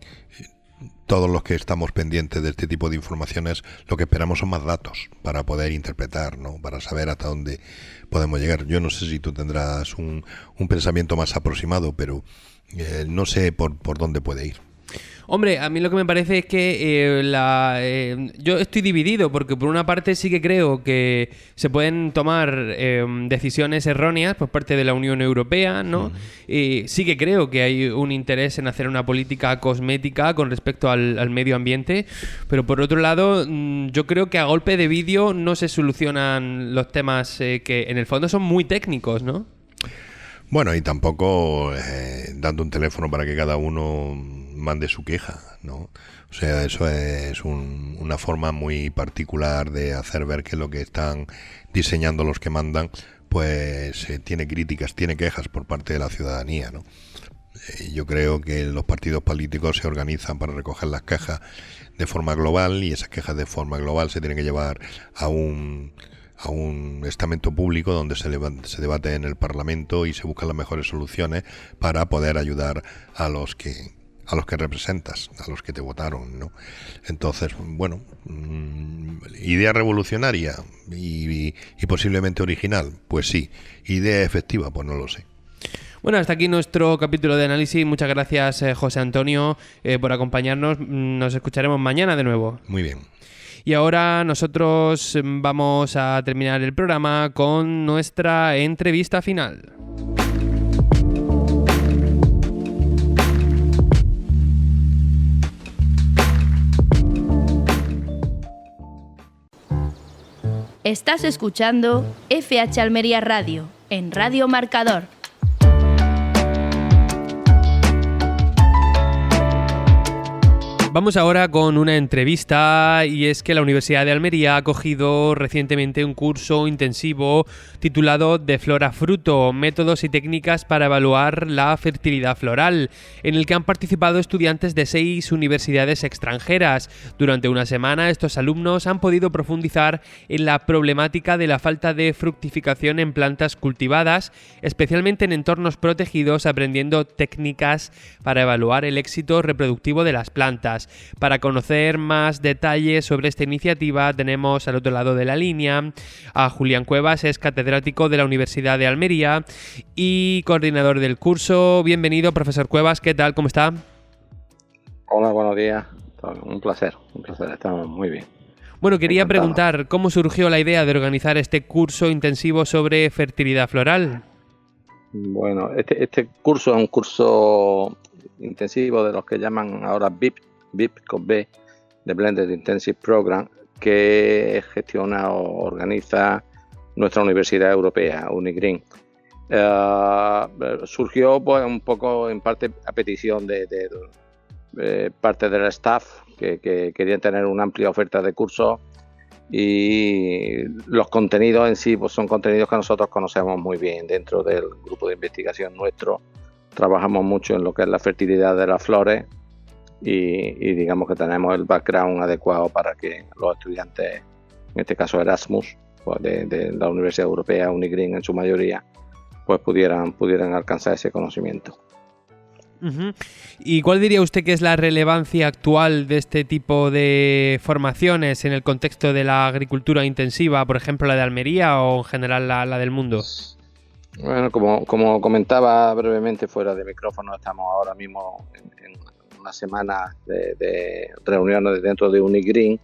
todos los que estamos pendientes de este tipo de informaciones, lo que esperamos son más datos para poder interpretar, ¿no? Para saber hasta dónde podemos llegar. Yo no sé si tú tendrás un pensamiento más aproximado, pero no sé por dónde puede ir. Hombre, a mí lo que me parece es que yo estoy dividido, porque por una parte sí que creo que se pueden tomar decisiones erróneas por parte de la Unión Europea, ¿no? Sí que creo que hay un interés en hacer una política cosmética con respecto al medio ambiente, pero por otro lado, yo creo que a golpe de vídeo no se solucionan los temas que en el fondo son muy técnicos, ¿no? Bueno, y tampoco dando un teléfono para que cada uno mande su queja, ¿no? O sea, eso es una forma muy particular de hacer ver que lo que están diseñando los que mandan, pues tiene críticas, tiene quejas por parte de la ciudadanía, ¿no? Yo creo que los partidos políticos se organizan para recoger las quejas de forma global, y esas quejas de forma global se tienen que llevar a un estamento público donde se debate en el Parlamento y se buscan las mejores soluciones para poder ayudar a los que representas, a los que te votaron, ¿no? Entonces, bueno, idea revolucionaria y posiblemente original, pues sí. Idea efectiva, pues no lo sé. Bueno, hasta aquí nuestro capítulo de análisis. Muchas gracias, José Antonio, por acompañarnos. Nos escucharemos mañana de nuevo. Muy bien. Y ahora nosotros vamos a terminar el programa con nuestra entrevista final. Estás escuchando FH Almería Radio, en Radio Marcador. Vamos ahora con una entrevista, y es que la Universidad de Almería ha acogido recientemente un curso intensivo titulado De Flora Fruto, métodos y técnicas para evaluar la fertilidad floral, en el que han participado estudiantes de 6 universidades extranjeras. Durante una semana estos alumnos han podido profundizar en la problemática de la falta de fructificación en plantas cultivadas, especialmente en entornos protegidos, aprendiendo técnicas para evaluar el éxito reproductivo de las plantas. Para conocer más detalles sobre esta iniciativa tenemos al otro lado de la línea a Julián Cuevas, es catedrático de la Universidad de Almería y coordinador del curso. Bienvenido, profesor Cuevas, ¿qué tal? ¿Cómo está? Hola, buenos días. Un placer, estamos muy bien. Bueno, quería preguntar, ¿cómo surgió la idea de organizar este curso intensivo sobre fertilidad floral? Bueno, este curso es un curso intensivo de los que llaman ahora BIP con B, de Blended Intensive Program, que gestiona o organiza nuestra Universidad Europea, UniGreen. Surgió pues un poco en parte a petición de parte del staff que querían tener una amplia oferta de cursos, y los contenidos en sí pues son contenidos que nosotros conocemos muy bien dentro del grupo de investigación nuestro. Trabajamos mucho en lo que es la fertilidad de las flores y digamos que tenemos el background adecuado para que los estudiantes, en este caso Erasmus, pues de la Universidad Europea, UniGreen en su mayoría, pues pudieran alcanzar ese conocimiento. Uh-huh. ¿Y cuál diría usted que es la relevancia actual de este tipo de formaciones en el contexto de la agricultura intensiva, por ejemplo la de Almería o en general la del mundo? Bueno, como comentaba brevemente fuera de micrófono, estamos ahora mismo en una semana de reuniones dentro de UniGreen,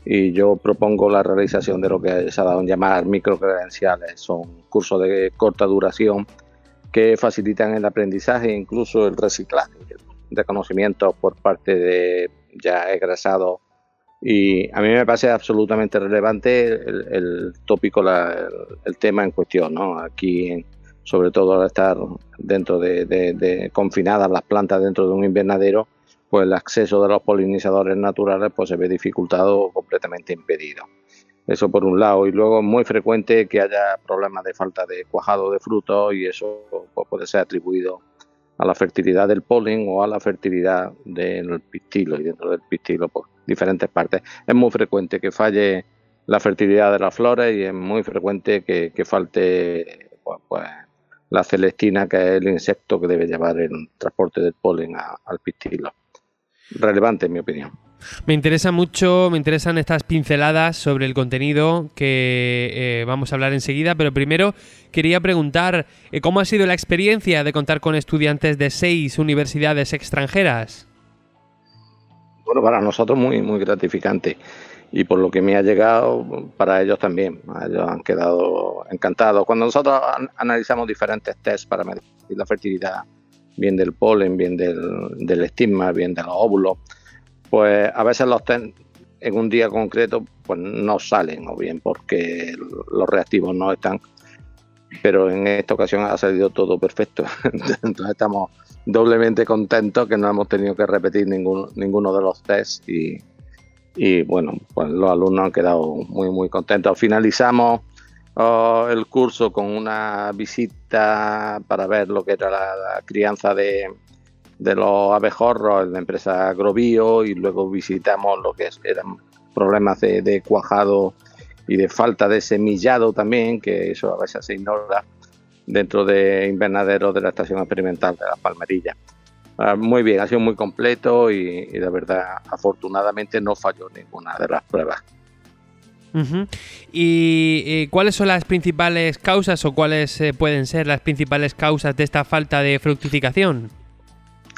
y yo propongo la realización de lo que se ha dado en llamar microcredenciales. Son cursos de corta duración que facilitan el aprendizaje e incluso el reciclaje de conocimientos por parte de ya egresados. Y a mí me parece absolutamente relevante el tópico, el tema en cuestión, ¿no? Aquí, sobre todo al estar dentro de confinadas las plantas dentro de un invernadero, pues el acceso de los polinizadores naturales pues se ve dificultado o completamente impedido. Eso por un lado, y luego es muy frecuente que haya problemas de falta de cuajado de frutos, y eso pues puede ser atribuido la fertilidad del polen o a la fertilidad del pistilo, y dentro del pistilo pues diferentes partes. Es muy frecuente que falle la fertilidad de las flores y es muy frecuente que falte pues la celestina, que es el insecto que debe llevar el transporte del polen al pistilo. Relevante en mi opinión. Me interesan estas pinceladas sobre el contenido que vamos a hablar enseguida, pero primero quería preguntar ¿cómo ha sido la experiencia de contar con estudiantes de 6 universidades extranjeras? Bueno, para nosotros muy, muy gratificante, y por lo que me ha llegado, para ellos también. Ellos han quedado encantados. Cuando nosotros analizamos diferentes tests para medir la fertilidad, bien del polen, bien del estigma, bien de los óvulos, pues a veces los test en un día concreto pues no salen, o bien porque los reactivos no están, pero en esta ocasión ha salido todo perfecto. Entonces estamos doblemente contentos que no hemos tenido que repetir ninguno de los tests y bueno, pues los alumnos han quedado muy muy contentos. Finalizamos el curso con una visita para ver lo que era la crianza de los abejorros en la empresa Agrobio, y luego visitamos lo que eran problemas de cuajado y de falta de semillado también, que eso a veces se ignora dentro de invernaderos de la estación experimental de Las Palmerillas. Muy bien, ha sido muy completo y de verdad, afortunadamente no falló ninguna de las pruebas. Uh-huh. ¿Y cuáles son las principales causas o cuáles pueden ser las principales causas de esta falta de fructificación?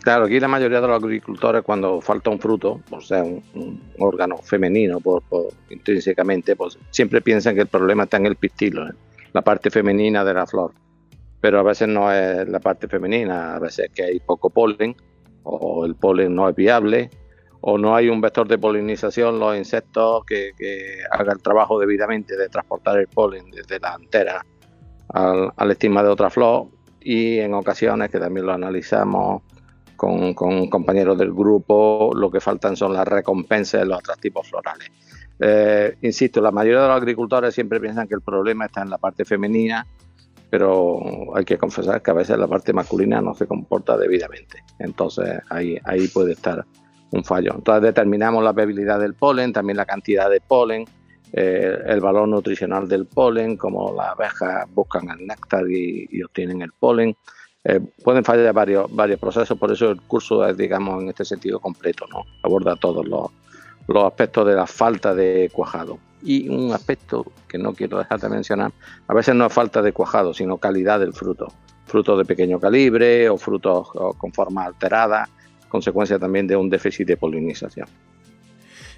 Claro, aquí la mayoría de los agricultores, cuando falta un fruto, o sea, un órgano femenino intrínsecamente, pues siempre piensan que el problema está en el pistilo, la parte femenina de la flor. Pero a veces no es la parte femenina, a veces es que hay poco polen, o el polen no es viable, o no hay un vector de polinización, los insectos que haga el trabajo debidamente de transportar el polen desde la antera al estigma de otra flor, y en ocasiones, que también lo analizamos con compañeros del grupo, lo que faltan son las recompensas de los atractivos florales. Insisto, la mayoría de los agricultores siempre piensan que el problema está en la parte femenina, pero hay que confesar que a veces la parte masculina no se comporta debidamente. Entonces ahí puede estar un fallo. Entonces determinamos la viabilidad del polen, también la cantidad de polen, el valor nutricional del polen, como las abejas buscan el néctar y obtienen el polen. Pueden fallar varios procesos, por eso el curso es, digamos, en este sentido completo, ¿no? Aborda todos los aspectos de la falta de cuajado. Y un aspecto que no quiero dejar de mencionar, a veces no es falta de cuajado, sino calidad del fruto. Frutos de pequeño calibre o frutos con forma alterada, consecuencia también de un déficit de polinización.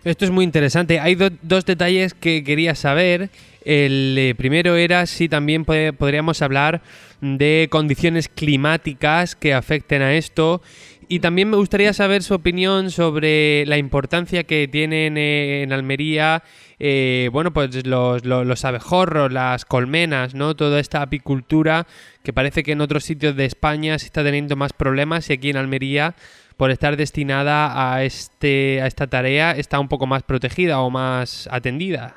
Esto es muy interesante. Hay dos detalles que quería saber. El primero era si también podríamos hablar de condiciones climáticas que afecten a esto. Y también me gustaría saber su opinión sobre la importancia que tienen en Almería pues los abejorros, las colmenas, ¿no? Toda esta apicultura que parece que en otros sitios de España se está teniendo más problemas, y aquí en Almería, por estar destinada a esta tarea, está un poco más protegida o más atendida.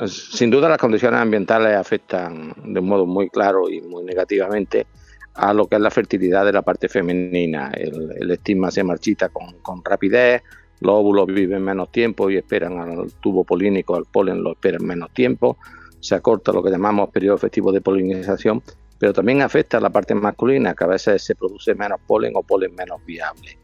Sin duda las condiciones ambientales afectan de un modo muy claro y muy negativamente a lo que es la fertilidad de la parte femenina. El estigma se marchita con rapidez, los óvulos viven menos tiempo y esperan al tubo polínico, al polen lo esperan menos tiempo, se acorta lo que llamamos periodo efectivo de polinización, pero también afecta a la parte masculina, que a veces se produce menos polen o polen menos viable.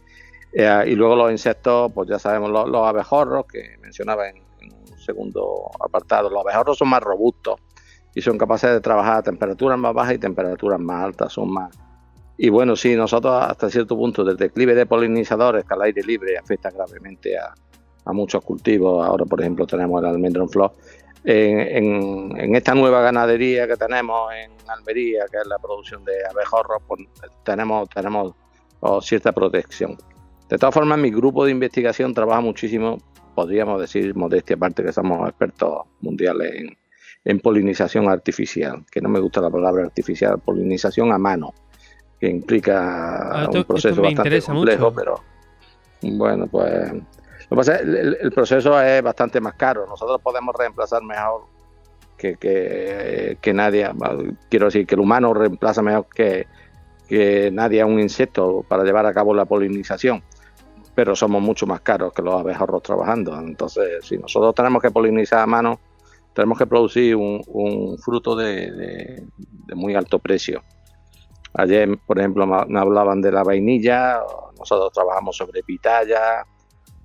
Y luego los insectos, pues ya sabemos, los abejorros, que mencionaba en un segundo apartado, los abejorros son más robustos y son capaces de trabajar a temperaturas más bajas y temperaturas más altas, son más. Y bueno, sí, nosotros hasta cierto punto, del declive de polinizadores que al aire libre afecta gravemente a muchos cultivos. Ahora, por ejemplo, tenemos el almendro en flor. En esta nueva ganadería que tenemos en Almería, que es la producción de abejorros, pues tenemos cierta protección. De todas formas, mi grupo de investigación trabaja muchísimo, podríamos decir, modestia aparte, que somos expertos mundiales en polinización artificial, que no me gusta la palabra artificial, polinización a mano, que implica un proceso bastante complejo, mucho. Pero bueno, pues lo que pasa es que el proceso es bastante más caro. Nosotros podemos reemplazar mejor que nadie, quiero decir que el humano reemplaza mejor que que nadie a un insecto para llevar a cabo la polinización, pero somos mucho más caros que los abejorros trabajando. Entonces, si nosotros tenemos que polinizar a mano, tenemos que producir un fruto de muy alto precio. Ayer, por ejemplo, me hablaban de la vainilla, nosotros trabajamos sobre pitaya,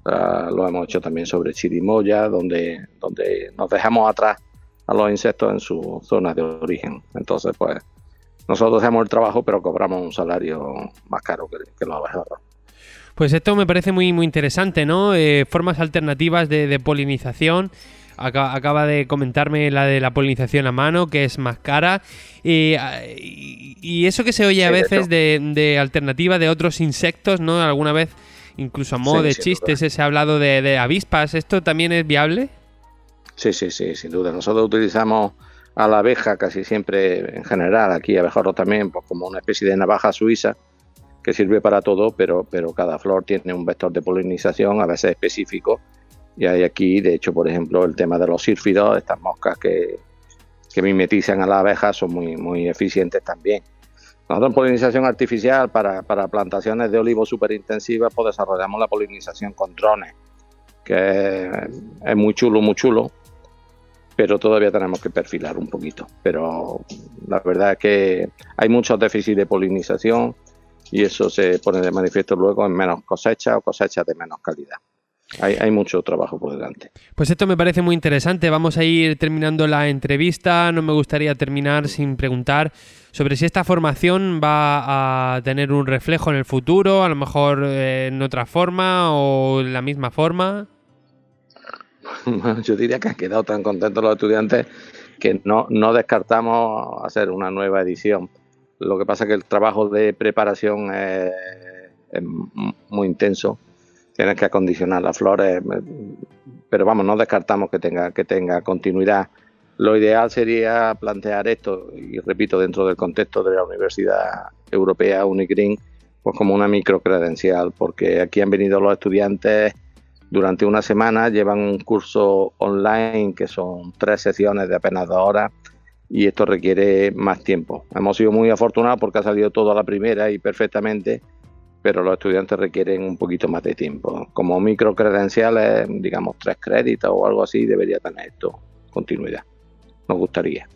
lo hemos hecho también sobre chirimoya, donde nos dejamos atrás a los insectos en su zona de origen. Entonces, pues, nosotros hacemos el trabajo, pero cobramos un salario más caro que los abejorros. Pues esto me parece muy, muy interesante, ¿no? Formas alternativas de polinización. Acaba de comentarme la de la polinización a mano, que es más cara. Y eso que se oye a veces de alternativa de otros insectos, ¿no? Alguna vez, incluso a modo de chistes, se ha hablado de avispas. ¿Esto también es viable? Sí, sin duda. Nosotros utilizamos a la abeja casi siempre, en general, aquí abejorro también, pues como una especie de navaja suiza, que sirve para todo, pero cada flor tiene un vector de polinización, a veces específico, y hay aquí, de hecho, por ejemplo, el tema de los sírfidos, estas moscas que mimetizan a la abeja, son muy, muy eficientes también. Nosotros en polinización artificial para plantaciones de olivos superintensivas, pues desarrollamos la polinización con drones, que es muy chulo, pero todavía tenemos que perfilar un poquito. Pero la verdad es que hay muchos déficits de polinización, y eso se pone de manifiesto luego en menos cosecha o cosechas de menos calidad. Hay mucho trabajo por delante. Pues esto me parece muy interesante. Vamos a ir terminando la entrevista. No me gustaría terminar sin preguntar sobre si esta formación va a tener un reflejo en el futuro, a lo mejor en otra forma o en la misma forma. Yo diría que han quedado tan contentos los estudiantes que no descartamos hacer una nueva edición. Lo que pasa es que el trabajo de preparación es muy intenso. Tienes que acondicionar las flores, pero vamos, no descartamos que tenga continuidad. Lo ideal sería plantear esto, y repito, dentro del contexto de la Universidad Europea UniGreen, pues como una microcredencial, porque aquí han venido los estudiantes durante una semana, llevan un curso online que son 3 sesiones de apenas 2 horas, y esto requiere más tiempo. Hemos sido muy afortunados porque ha salido todo a la primera y perfectamente, pero los estudiantes requieren un poquito más de tiempo. Como microcredenciales, digamos 3 créditos o algo así, debería tener esto continuidad. Nos gustaría.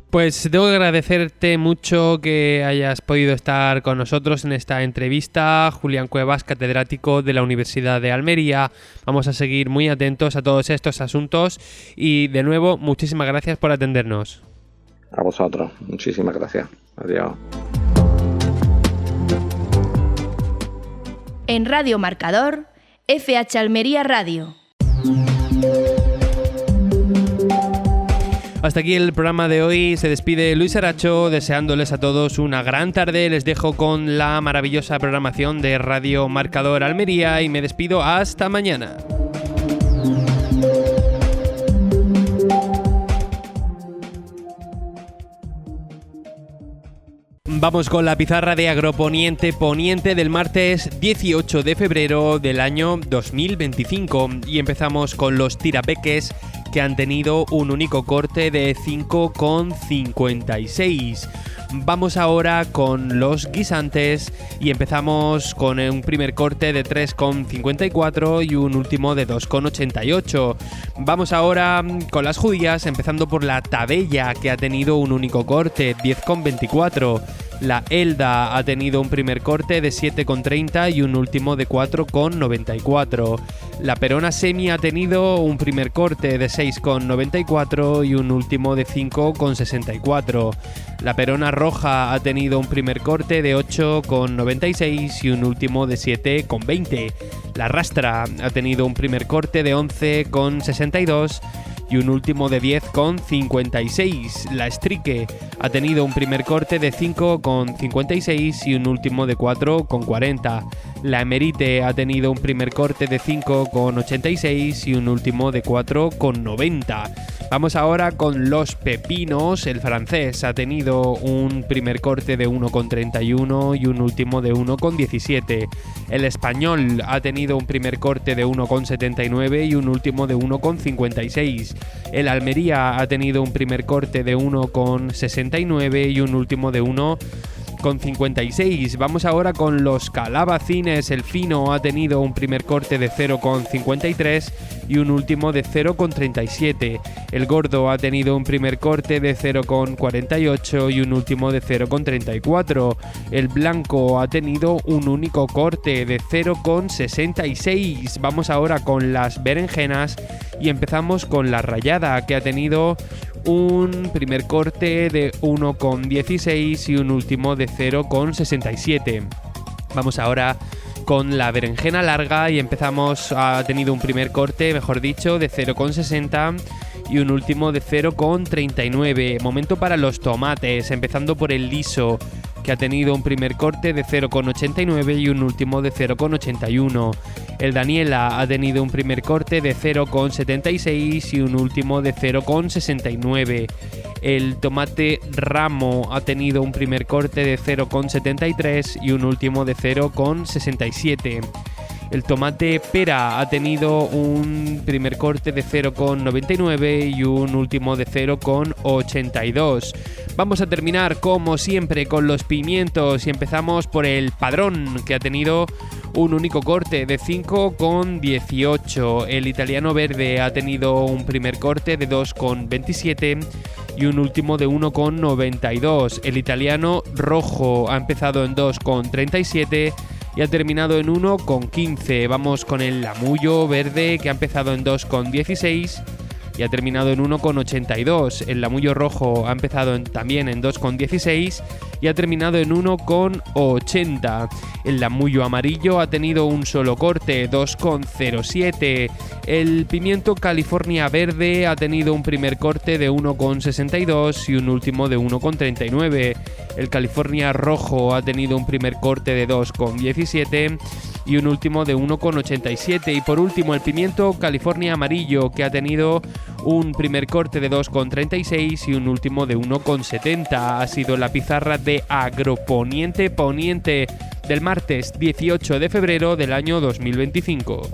Pues tengo que agradecerte mucho que hayas podido estar con nosotros en esta entrevista. Julián Cuevas, catedrático de la Universidad de Almería. Vamos a seguir muy atentos a todos estos asuntos y, de nuevo, muchísimas gracias por atendernos. A vosotros. Muchísimas gracias. Adiós. En Radio Marcador, FH Almería Radio. Hasta aquí el programa de hoy. Se despide Luis Aracho, deseándoles a todos una gran tarde. Les dejo con la maravillosa programación de Radio Marcador Almería y me despido hasta mañana. Vamos con la pizarra de Agroponiente Poniente del martes 18 de febrero del año 2025 y empezamos con los tirabeques, que han tenido un único corte de 5,56. Vamos ahora con los guisantes y empezamos con un primer corte de 3,54 y un último de 2,88. Vamos ahora con las judías, empezando por la tabella, que ha tenido un único corte, 10,24. La Elda ha tenido un primer corte de 7,30 y un último de 4,94. La Perona Semi ha tenido un primer corte de 6,94 y un último de 5,64. La Perona Roja ha tenido un primer corte de 8,96 y un último de 7,20. La Rastra ha tenido un primer corte de 11,62 y un último de 10,56. La Estrique ha tenido un primer corte de 5,56 y un último de 4,40. La Emerite ha tenido un primer corte de 5,86 y un último de 4,90. Vamos ahora con los pepinos. El francés ha tenido un primer corte de 1,31 y un último de 1,17. El español ha tenido un primer corte de 1,79 y un último de 1,56. El Almería ha tenido un primer corte de 1,69 y un último de 1,69. con 56. Vamos ahora con los calabacines. El fino ha tenido un primer corte de 0,53 y un último de 0,37. El gordo ha tenido un primer corte de 0,48 y un último de 0,34. El blanco ha tenido un único corte de 0,66. Vamos ahora con las berenjenas y empezamos con la rallada, que ha tenido un primer corte de 1,16 y un último de 0,67. Vamos ahora con la berenjena larga y ha tenido un primer corte, mejor dicho, de 0,60 y un último de 0,39. Momento para los tomates, empezando por el liso, que ha tenido un primer corte de 0,89 y un último de 0,81. El Daniela ha tenido un primer corte de 0,76 y un último de 0,69. El tomate ramo ha tenido un primer corte de 0,73 y un último de 0,67. El tomate pera ha tenido un primer corte de 0,99 y un último de 0,82. Vamos a terminar como siempre con los pimientos y empezamos por el padrón, que ha tenido un único corte de 5,18. El italiano verde ha tenido un primer corte de 2,27 y un último de 1,92. El italiano rojo ha empezado en 2,37 y ha terminado en 1,15. Vamos con el lamullo verde, que ha empezado en 2,16 y ha terminado en 1,82. El lamullo rojo ha empezado también en 2,16 y ha terminado en 1,80. El lamullo amarillo ha tenido un solo corte, 2,07. El pimiento California verde ha tenido un primer corte de 1,62 y un último de 1,39. El California rojo ha tenido un primer corte de 2,17 y un último de 1,87. Y por último, el pimiento California amarillo, que ha tenido un primer corte de 2,36 y un último de 1,70. Ha sido la pizarra de Agroponiente Poniente del martes 18 de febrero del año 2025.